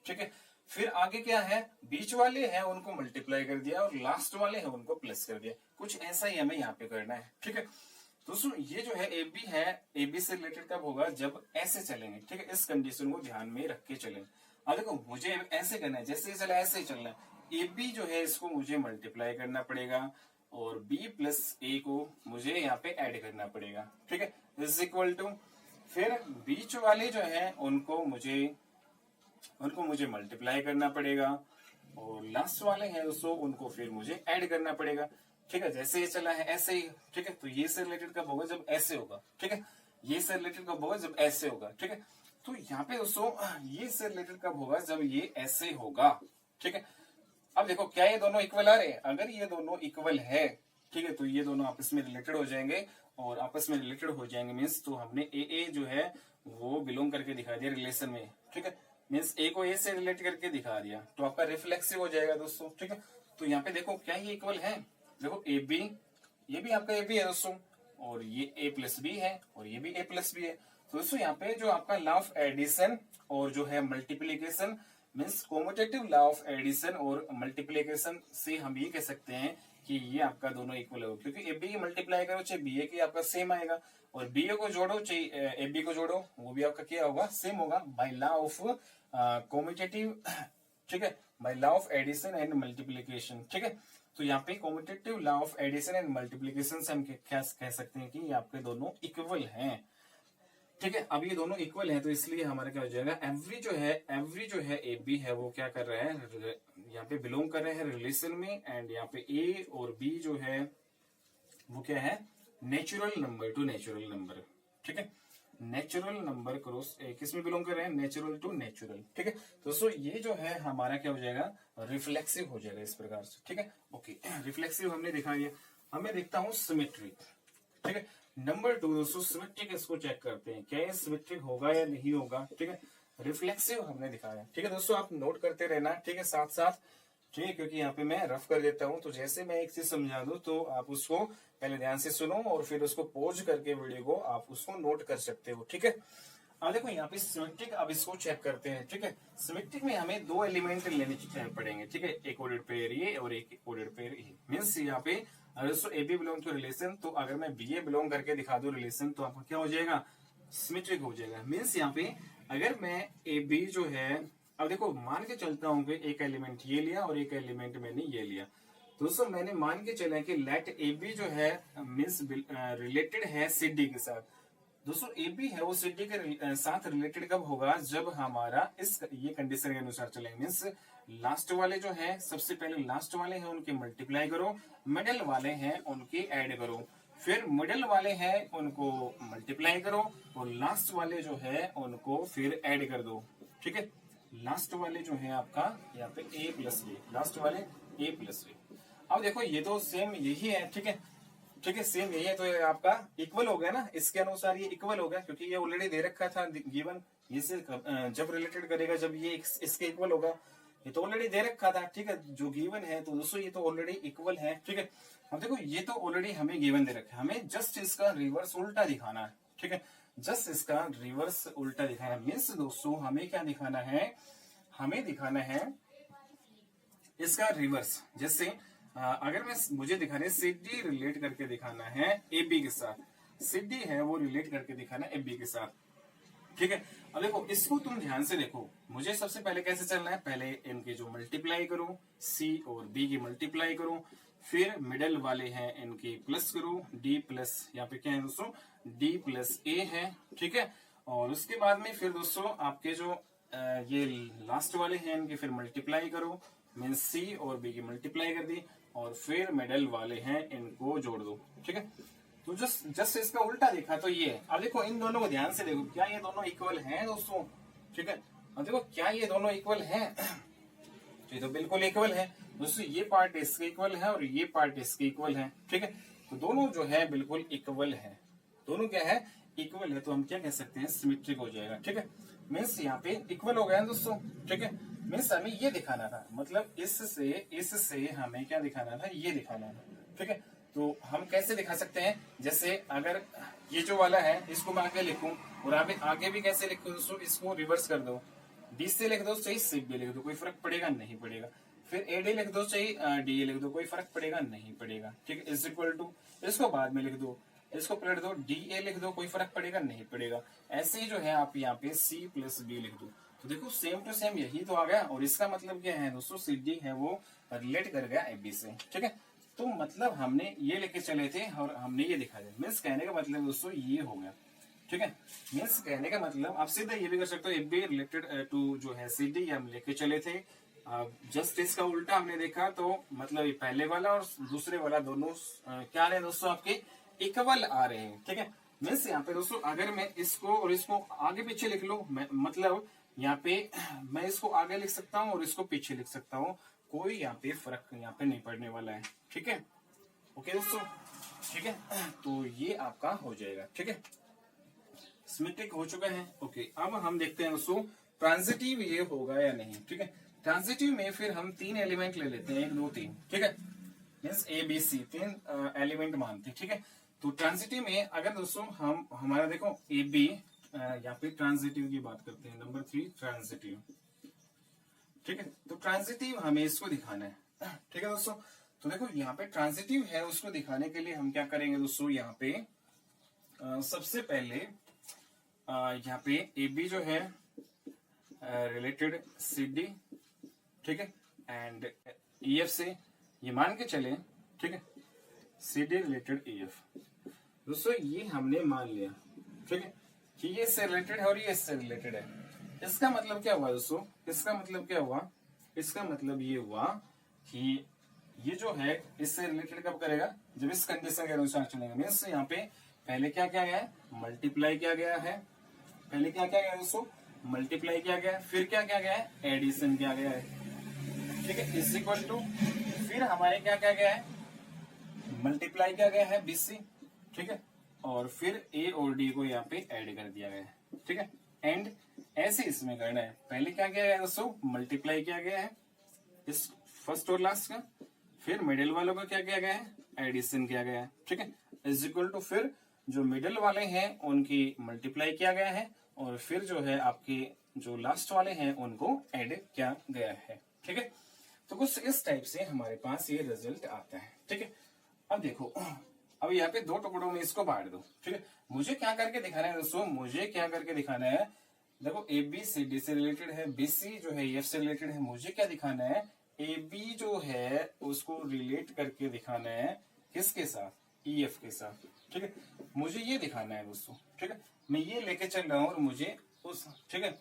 Speaker 1: ठीक है। फिर आगे क्या है, बीच वाले हैं उनको मल्टीप्लाई कर दिया और लास्ट वाले हैं उनको प्लस कर दिया। कुछ ऐसा ही हमें यहाँ पे करना है, ठीक है। दोस्तों ये जो है ए बी है, ए बी से रिलेटेड कब होगा, जब ऐसे चलेंगे, ठीक है। इस कंडीशन को ध्यान में रख के चलें। अब देखो मुझे ऐसे करना है, जैसे चला ऐसे ही चलना है। ए बी जो है इसको मुझे मल्टीप्लाई करना पड़ेगा और बी प्लस ए को मुझे यहाँ पे ऐड करना पड़ेगा, ठीक है, इज इक्वल टू फिर बीच वाले जो है उनको मुझे मल्टीप्लाई करना पड़ेगा और लास्ट वाले हैं दोस्तों उनको फिर मुझे ऐड करना पड़ेगा, ठीक है। जैसे ये चला है ऐसे ही, ठीक है। तो ये से रिलेटेड कब होगा, जब ऐसे होगा, ठीक है। ये से रिलेटेड कब होगा, जब ऐसे होगा, ठीक है। तो यहाँ पे दोस्तों ये से रिलेटेड कब होगा, जब ये ऐसे होगा, ठीक है। अब देखो क्या ये दोनों इक्वल आ रहे हैं, अगर ये दोनों इक्वल है, ठीक है, तो ये दोनों आपस में रिलेटेड हो जाएंगे और आपस में रिलेटेड हो जाएंगे मीन्स तो हमने ए जो है वो बिलोंग करके दिखा दिया रिलेशन में, ठीक है। मीन्स ए को ए से रिलेट करके दिखा दिया तो आपका रिफ्लेक्सिव हो जाएगा दोस्तों, ठीक है। तो यहाँ पे देखो क्या ये इक्वल है, देखो ए बी, ये भी आपका ए बी है दोस्तों और ये ए प्लस बी है और ये भी ए प्लस बी है। तो दोस्तों यहाँ पे जो आपका लॉ ऑफ एडिशन और जो है multiplication means commutative law of addition और मल्टीप्लीकेशन से हम ये कह सकते हैं कि ये आपका दोनों इक्वल होगा, क्योंकि ए बी की मल्टीप्लाई करो चाहे बी ए की आपका सेम आएगा और बी ए को जोड़ो चाहे ए बी को जोड़ो वो भी आपका क्या होगा, सेम होगा बाय लॉ ऑफ कॉम्यूटेटिव, ठीक है, by law of addition and multiplication, ठीक है। तो यहाँ पे commutative law of addition and multiplication से हम क्या कह सकते हैं कि ये आपके दोनों इक्वल हैं, ठीक है। अब ये दोनों इक्वल हैं तो इसलिए हमारा क्या हो जाएगा, एवरी जो है ए बी है वो क्या कर रहा है, यहाँ पे बिलोंग कर रहे हैं रिलेशन में एंड यहाँ पे ए और बी जो है वो क्या है, natural number two natural number, ठीक है। नेचुरल नंबर क्रॉस किस में बिलोंग कर रहे हैं, नेचुरल टू नेचुरल, ठीक है। दोस्तों ये जो है हमारा क्या हो जाएगा, रिफ्लेक्सिव हो जाएगा इस प्रकार से, ठीक है। ओके, रिफ्लेक्सिव हमने दिखा दिया। हमें देखता हूं सिमेट्रिक, ठीक है। नंबर 2 दोस्तों सिमेट्रिक, इसको चेक करते हैं क्या ये सिमेट्रिक होगा या नहीं होगा। ठीक है, रिफ्लेक्सिव हमने दिखाया। ठीक है दोस्तों, आप नोट करते रहना। ठीक है, साथ साथ। ठीक है, क्योंकि यहाँ पे मैं रफ कर देता हूँ, तो जैसे मैं एक चीज समझा दूं तो आप उसको पहले ध्यान से सुनो और फिर उसको पॉज करके वीडियो को आप उसको नोट कर सकते हो। ठीक है, अब देखो यहाँ पे सिमेट्रिक, अब इसको चेक करते हैं। ठीक है, सिमेट्रिक में हमें दो एलिमेंट लेने पड़ेंगे। ठीक है, एक ऑर्डर पेयर ये और एक ऑर्डर पेयर ये। मीन्स यहाँ पे अगर दोस्तों a b belong to relation, तो अगर मैं बी ए बिलोंग करके दिखा दूं रिलेशन, तो आपका क्या हो जाएगा, सिमेट्रिक हो जाएगा। मीन्स यहाँ पे अगर मैं ए बी जो है, अब देखो मान के चलता हूँ कि एक एलिमेंट ये लिया और एक एलिमेंट मैंने ये लिया। दोस्तों मैंने मान के चला कि लेट ए बी जो है मीन्स रिलेटेड है सी डी के साथ। दोस्तों ए बी है वो सी डी के साथ रिलेटेड कब होगा, जब हमारा इस ये कंडीशन के अनुसार चलेंगे। मीन्स लास्ट वाले जो है, सबसे पहले लास्ट वाले हैं उनके मल्टीप्लाई करो, मिडल वाले हैं उनके ऐड करो, फिर मिडल वाले हैं उनको मल्टीप्लाई करो और लास्ट वाले जो है उनको फिर ऐड कर दो। ठीक है, लास्ट वाले जो है आपका यहाँ पे ए प्लस बी, लास्ट वाले ए प्लस बी। अब देखो ये तो सेम यही है। ठीक है, ठीक है, सेम यही है, तो ये आपका इक्वल हो गया ना, इसके अनुसार ये इक्वल हो गया, क्योंकि ये ऑलरेडी दे रखा था गिवन। ये से जब रिलेटेड करेगा जब ये इसके इक्वल होगा, ये तो ऑलरेडी दे रखा था। ठीक है, जो गिवन है, तो दोस्तों ये तो ऑलरेडी इक्वल है। ठीक है, अब देखो ये तो ऑलरेडी हमें गिवन दे रखा है, हमें जस्ट इसका रिवर्स उल्टा दिखाना है। ठीक है, जस्ट इसका रिवर्स उल्टा दिखाना है। मीन्स दोस्तों हमें क्या दिखाना है, हमें दिखाना है इसका रिवर्स। जैसे अगर मैं मुझे दिखाना है सी डी रिलेट करके दिखाना है ए बी के साथ, सी डी है वो रिलेट करके दिखाना है ए बी के साथ। ठीक है, अब देखो इसको तुम ध्यान से देखो, मुझे सबसे पहले कैसे चलना है, पहले इनके जो मल्टीप्लाई करो, सी और बी की मल्टीप्लाई करो, फिर मिडल वाले हैं इनकी प्लस करो, डी प्लस, यहाँ पे क्या है दोस्तों, डी प्लस ए है। ठीक है, और उसके बाद में फिर दोस्तों आपके जो ये लास्ट वाले हैं इनकी फिर मल्टीप्लाई करो, मीन सी और बी की मल्टीप्लाई कर दी, और फिर मिडल वाले हैं इनको जोड़ दो। ठीक है, तो जस्ट इसका उल्टा देखा तो ये है। अब देखो इन दोनों को ध्यान से देखो, क्या ये दोनों इक्वल हैं दोस्तों। ठीक है, अब देखो क्या ये दोनों इक्वल हैं, ये तो बिल्कुल इक्वल है दोस्तों, ये पार्ट इसके इक्वल है और ये पार्ट इसके इक्वल है। ठीक है, तो दोनों जो है बिल्कुल इक्वल है, दोनों क्या है, इक्वल है, तो हम क्या कह सकते हैं, सिमेट्रिक हो जाएगा। ठीक है, मीन्स यहाँ पे इक्वल हो गया दोस्तों। ठीक है, मीन्स हमें ये दिखाना था, मतलब इससे हमें क्या दिखाना था, ये दिखाना था। ठीक है, तो हम कैसे दिखा सकते हैं, जैसे अगर ये जो वाला है इसको मैं आगे लिखूं और आगे भी कैसे लिखूं दोस्तों, इसको रिवर्स कर दो, डी से लिख दो चाहे सी बी लिख दो, कोई फर्क पड़ेगा नहीं पड़ेगा, फिर ए डी लिख दो चाहे डी ए लिख दो, कोई फर्क पड़ेगा नहीं पड़ेगा। ठीक है, इज इक्वल टू, इसको बाद में लिख दो, इसको पलट दो, डी ए लिख दो, कोई फर्क पड़ेगा नहीं पड़ेगा। ऐसे ही जो है आप यहाँ पे सी प्लस बी लिख दो, तो देखो सेम टू सेम यही तो आ गया। और इसका मतलब क्या है दोस्तों, सी डी है वो रिलेट कर गया ए बी से। ठीक है, तो मतलब हमने ये लेके चले थे और हमने ये दिखा दिया। मीन्स कहने का मतलब दोस्तों ये हो गया। ठीक है, मीन्स कहने का मतलब आप सीधा ये भी कर सकते हो, ए बी रिलेटेड टू जो है सी डी हम लेके चले थे, जस्ट इसका उल्टा हमने देखा, तो मतलब ये पहले वाला और दूसरे वाला दोनों क्या रहे दोस्तों, आपके इक्वल आ रहे हैं। ठीक है, मीन्स यहाँ पे दोस्तों अगर मैं इसको और इसको आगे पीछे लिख लूं, मतलब यहाँ पे मैं इसको आगे लिख सकता हूँ और इसको पीछे लिख सकता हूँ, कोई यहाँ पे फर्क यहाँ पे नहीं पड़ने वाला है। ठीक है, ओके दोस्तों। ठीक है, तो ये आपका हो जाएगा। ठीक है, सिमेट्रिक हो चुका है। ओके, अब हम देखते हैं दोस्तों ट्रांजिटिव ये होगा या नहीं। ठीक है, ट्रांजिटिव में फिर हम 3 एलिमेंट ले लेते हैं, 1 2 3। ठीक है, means A B c 3 element मानते हैं। ठीक है, तो ट्रांजिटिव में अगर दोस्तों हम हमारा देखो ए बी, यहाँ पे ट्रांजिटिव की बात करते हैं, नंबर 3 ट्रांजिटिव। ठीक है, तो ट्रांजिटिव हमें इसको दिखाना है। ठीक है दोस्तों, तो देखो यहाँ पे ट्रांजिटिव है, उसको दिखाने के लिए हम क्या करेंगे दोस्तों, यहाँ पे सबसे पहले यहाँ पे ए बी जो है रिलेटेड सी डी। ठीक है, एंड ई एफ से ये मान के चले। ठीक है, c D related e f दोस्तों ये हमने मान लिया। ठीक है, कि ये इससे रिलेटेड है और ये इससे रिलेटेड है। इसका मतलब क्या हुआ दोस्तों, इसका मतलब क्या हुआ, इसका मतलब ये हुआ कि ये जो है इससे रिलेटेड कब करेगा, जब इस कंडीशन के अनुसार चलेगा। मीन्स यहाँ पे पहले क्या किया गया है, मल्टीप्लाई किया गया है, पहले क्या किया गया दोस्तों, मल्टीप्लाई किया गया है, फिर क्या किया गया है, एडिशन किया गया है। ठीक है, इज इक्वल टू, फिर हमारे क्या किया गया है, मल्टीप्लाई किया गया है बीसी। ठीक है, और फिर ए और डी को यहाँ पे ऐड कर दिया गया है, ठीक है। एंड ऐसे इसमें करना है, पहले क्या किया गया है दोस्तों, मल्टीप्लाई किया गया है इस फर्स्ट और लास्ट का, फिर मिडिल वालों का क्या किया गया है, एडिशन किया गया है, ठीक है। इज इक्वल टू फिर जो मिडिल वाले हैं उनकी मल्टीप्लाई किया गया है, और फिर जो है आपके जो लास्ट वाले हैं उनको ऐड किया गया है, ठीक है। तो कुछ इस टाइप से हमारे पास ये रिजल्ट आता है, ठीक है। अब देखो, अब यहाँ पे दो टुकड़ों में इसको बांट दो, ठीक है। मुझे क्या करके दिखाना है दोस्तों, मुझे क्या करके दिखाना है, देखो ए बी सी डी से रिलेटेड है, बी सी जो है एफ से रिलेटेड है, मुझे क्या दिखाना है, ए बी जो है उसको रिलेट करके दिखाना है किसके साथ, ई एफ के साथ, ठीक है। मुझे ये दिखाना है दोस्तों, ठीक है। मैं ये लेके चल रहा हूँ और मुझे उस, ठीक है,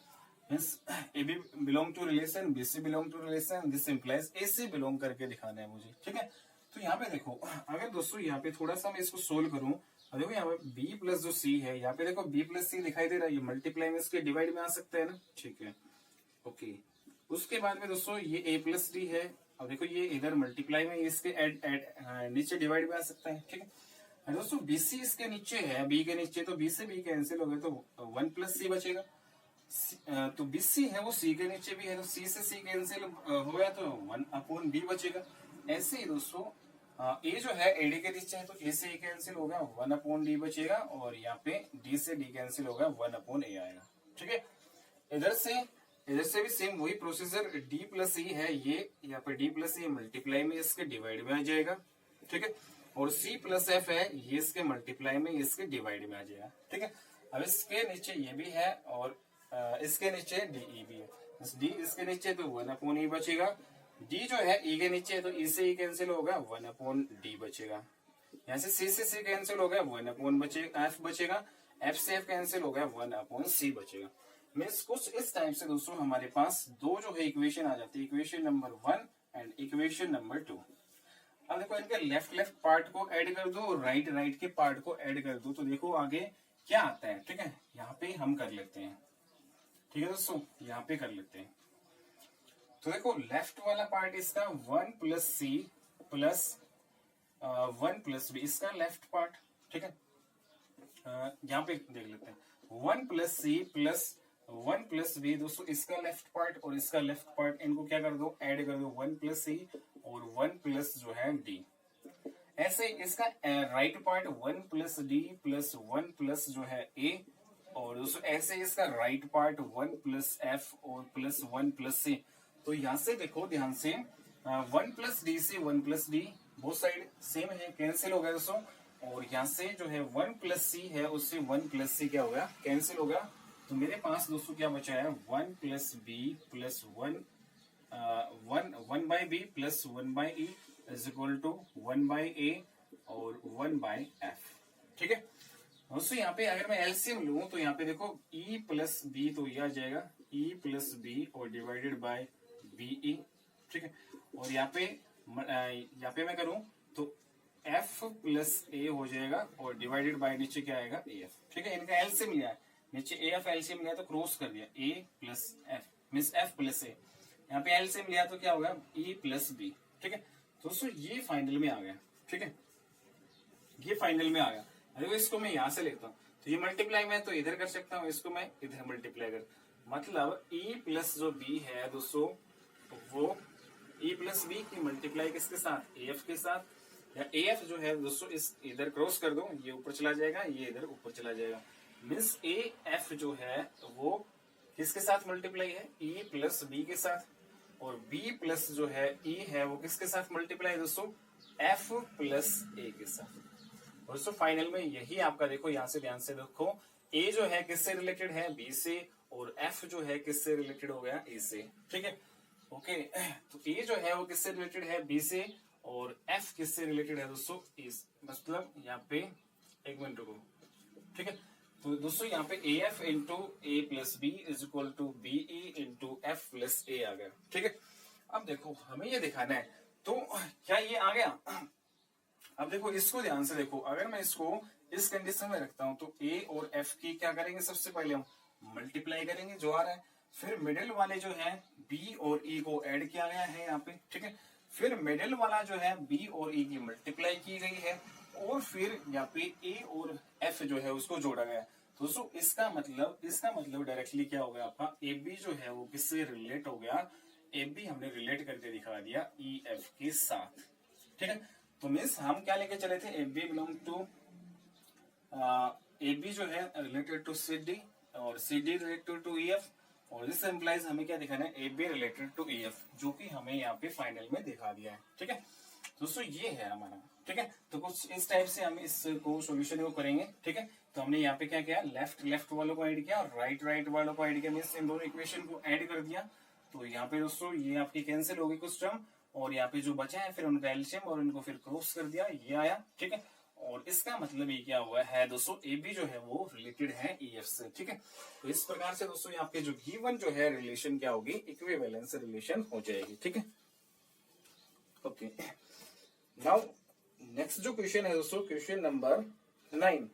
Speaker 1: ए b belong to relation, b c belong to relation, this implies a c belong करके दिखाना है मुझे, ठीक है। तो यहाँ पे देखो, अगर दोस्तों यहाँ पे थोड़ा सा मैं इसको सोल्व करूं, देखो यहाँ पे बी प्लस जो सी है, यहाँ पे देखो बी प्लस सी दिखाई दे रहा है, ये मल्टीप्लाई में इसके डिवाइड में आ सकता है ना, ठीक है, ओके। उसके बाद में दोस्तों ये ए प्लस डी है, अब देखो ये इधर मल्टीप्लाई में इसके एड नीचे डिवाइड में आ सकता है, ठीक है। दोस्तों बी सी इसके नीचे है, बी के नीचे, तो बी से बी कैंसिल हो गया, तो वन प्लस सी बचेगा। तो बी सी है वो सी के नीचे भी है, तो सी से सी कैंसिल हो गया, तो वन अपॉन बी बचेगा। ऐसे ही दोस्तों ए जो है ए डी के नीचे है, तो ए से ए कैंसिल होगा, वन अपॉन डी बचेगा, और यहाँ पे डी से डी कैंसिल होगा, वन अपॉन ए आएगा, ठीक है। इधर से भी सेम वही प्रोसीजर, डी प्लस ई है, ये यहाँ पे डी प्लस ई मल्टीप्लाई में इसके डिवाइड में आ जाएगा, ठीक है। और सी प्लस एफ है, ये इसके मल्टीप्लाई में इसके डिवाइड में आ जाएगा, ठीक है। अब इसके नीचे ये भी है, और इसके नीचे डी भी है, डी इसके नीचे तो वन अपॉन ई बचेगा, डी जो है ई के नीचे है, तो ई से ई कैंसिल होगा, वन अपॉन डी बचेगा। यहाँ से सी कैंसिल हो गया, वन अपॉन बचेगा, एफ बचेगा, एफ से एफ कैंसिल हो गया, वन अपॉन सी बचेगा। मीन्स कुछ इस टाइप से दोस्तों हमारे पास दो जो है इक्वेशन आ जाती है, equation number 1 and equation number 2। अब देखो इनके लेफ्ट पार्ट को ऐड कर दो, राइट के पार्ट को ऐड कर दो, तो देखो आगे क्या आता है, ठीक है। यहाँ पे हम कर लेते हैं, ठीक है दोस्तों, यहाँ पे कर लेते हैं। तो देखो लेफ्ट वाला पार्ट इसका 1 plus c plus 1 plus b, इसका लेफ्ट पार्ट, ठीक है। यहाँ पे देख लेते हैं, 1 plus c plus 1 plus b, दोस्तों इसका लेफ्ट पार्ट और इसका लेफ्ट पार्ट, इनको क्या कर दो, ऐड कर दो, 1 प्लस सी और 1 प्लस जो है डी। ऐसे इसका right part 1 plus D plus 1 plus जो है ए, और दोस्तों ऐसे इसका राइट पार्ट 1 प्लस एफ और प्लस 1 प्लस सी। तो यहाँ से देखो ध्यान से, 1 प्लस डी से 1 plus D, both side same है, कैंसिल हो गया दोस्तों। और यहाँ से जो है 1 प्लस सी है, उससे 1 प्लस सी क्या हो गया, कैंसिल हो गया। तो मेरे पास दोस्तों क्या बचा है, 1 plus B plus 1 by B plus 1 by E is equal to 1 by A और 1 बाई एफ, ठीक है। दोस्तों यहाँ पे अगर मैं एलसीएम लूं, तो यहाँ पे देखो ई प्लस बी, तो ये आ जाएगा ई प्लस बी और डिवाइडेड बाय बीई, ठीक है। और यहाँ पे मैं करूं तो एफ प्लस ए हो जाएगा, और डिवाइडेड बाय नीचे क्या आएगा, ए एफ, ठीक है। इनका एलसीएम लिया है, नीचे ए एफ एलसीएम लिया तो क्रॉस कर दिया, A plus F means F plus A, यहाँ पे एलसीएम लिया तो क्या होगा, ई प्लस बी, ठीक है। दोस्तों ये फाइनल में आ गया, ठीक है, ये फाइनल में आ गया। अरे इसको मैं यहाँ से लेता हूँ, तो ये मल्टीप्लाई में तो इधर कर सकता हूँ, इसको मैं इधर मल्टीप्लाई कर, मतलब ई प्लस जो बी है दोस्तों, वो ई प्लस बी की मल्टीप्लाई किसके साथ, ए एफ के साथ, या ए एफ जो है दोस्तों इस इधर क्रॉस कर दो, ये ऊपर चला जाएगा, ये इधर ऊपर चला जाएगा, मीन्स ए एफ जो है वो किसके साथ मल्टीप्लाई है, ई प्लस बी के साथ, और बी प्लस जो है ई है वो किसके साथ मल्टीप्लाई है दोस्तों, एफ प्लस ए के साथ। दोस्तों फाइनल में यही आपका देखो, यहाँ से ध्यान से देखो, ए जो है किससे रिलेटेड है, बी से, और एफ जो है किससे रिलेटेड हो गया, ए से, ठीक है, ओके। तो ए जो है वो किससे रिलेटेड है, बी से, और एफ किससे रिलेटेड है दोस्तों, इस मतलब यहाँ पे एक मिनट रुको, ठीक है। तो दोस्तों यहाँ पे A F into A plus B is equal to B E into F plus A आ गया, ठीक है। अब देखो हमें ये दिखाना है, तो क्या ये आ गया। अब देखो इसको ध्यान से देखो, अगर मैं इसको इस कंडीशन में रखता हूं, तो ए और एफ की क्या करेंगे, सबसे पहले हम मल्टीप्लाई करेंगे जो आ रहा है, फिर मिडिल वाले जो है बी और ई को ऐड किया गया है यहाँ पे, ठीक है। फिर मिडिल वाला जो है बी और ई की मल्टीप्लाई की गई है, और फिर यहाँ पे ए और एफ जो है उसको जोड़ा गया। दोस्तों इसका मतलब डायरेक्टली क्या हो गया, आपका ए बी जो है वो किससे रिलेट हो गया, ए बी हमने रिलेट करके दिखा दिया ई एफ के साथ, ठीक है। तो मीन्स हम क्या लेके चले थे, a b belong to, a b जो है रिलेटेड टू सी डी और C D related to E F, और दिस एम्प्लाइज हमें क्या दिखाना है, A B related to E f, जो कि हमें यहाँ पे फाइनल में दिखा दिया है, ठीक है। दोस्तों ये है हमारा, ठीक है। तो कुछ इस टाइप से हम इसको सोल्यूशन को करेंगे, ठीक है। तो हमने यहाँ पे क्या किया, लेफ्ट वालों को ऐड किया और राइट वालों को ऐड किया, मीन्स इन दोनों इक्वेशन को ऐड कर दिया। तो यहाँ पे दोस्तों ये आपकी कैंसिल होगी कुछ टर्म, और यहाँ पे जो बचा है फिर उनका एलसीएम और उनको फिर क्रॉस कर दिया, ये आया, ठीक है। और इसका मतलब ये क्या हुआ है दोस्तों, ए बी जो है वो रिलेटेड है ई एफ से, ठीक है। तो इस प्रकार से दोस्तों यहाँ पे जो गिवन जो है रिलेशन क्या होगी, इक्विवेलेंस रिलेशन हो जाएगी, ठीक है। ओके, नाउ नेक्स्ट जो क्वेश्चन है दोस्तों, क्वेश्चन नंबर 9,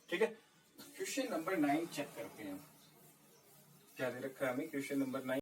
Speaker 1: ठीक है। क्वेश्चन नंबर 9 चेक करते हैं क्या दे रखा है हमें, क्वेश्चन नंबर 9।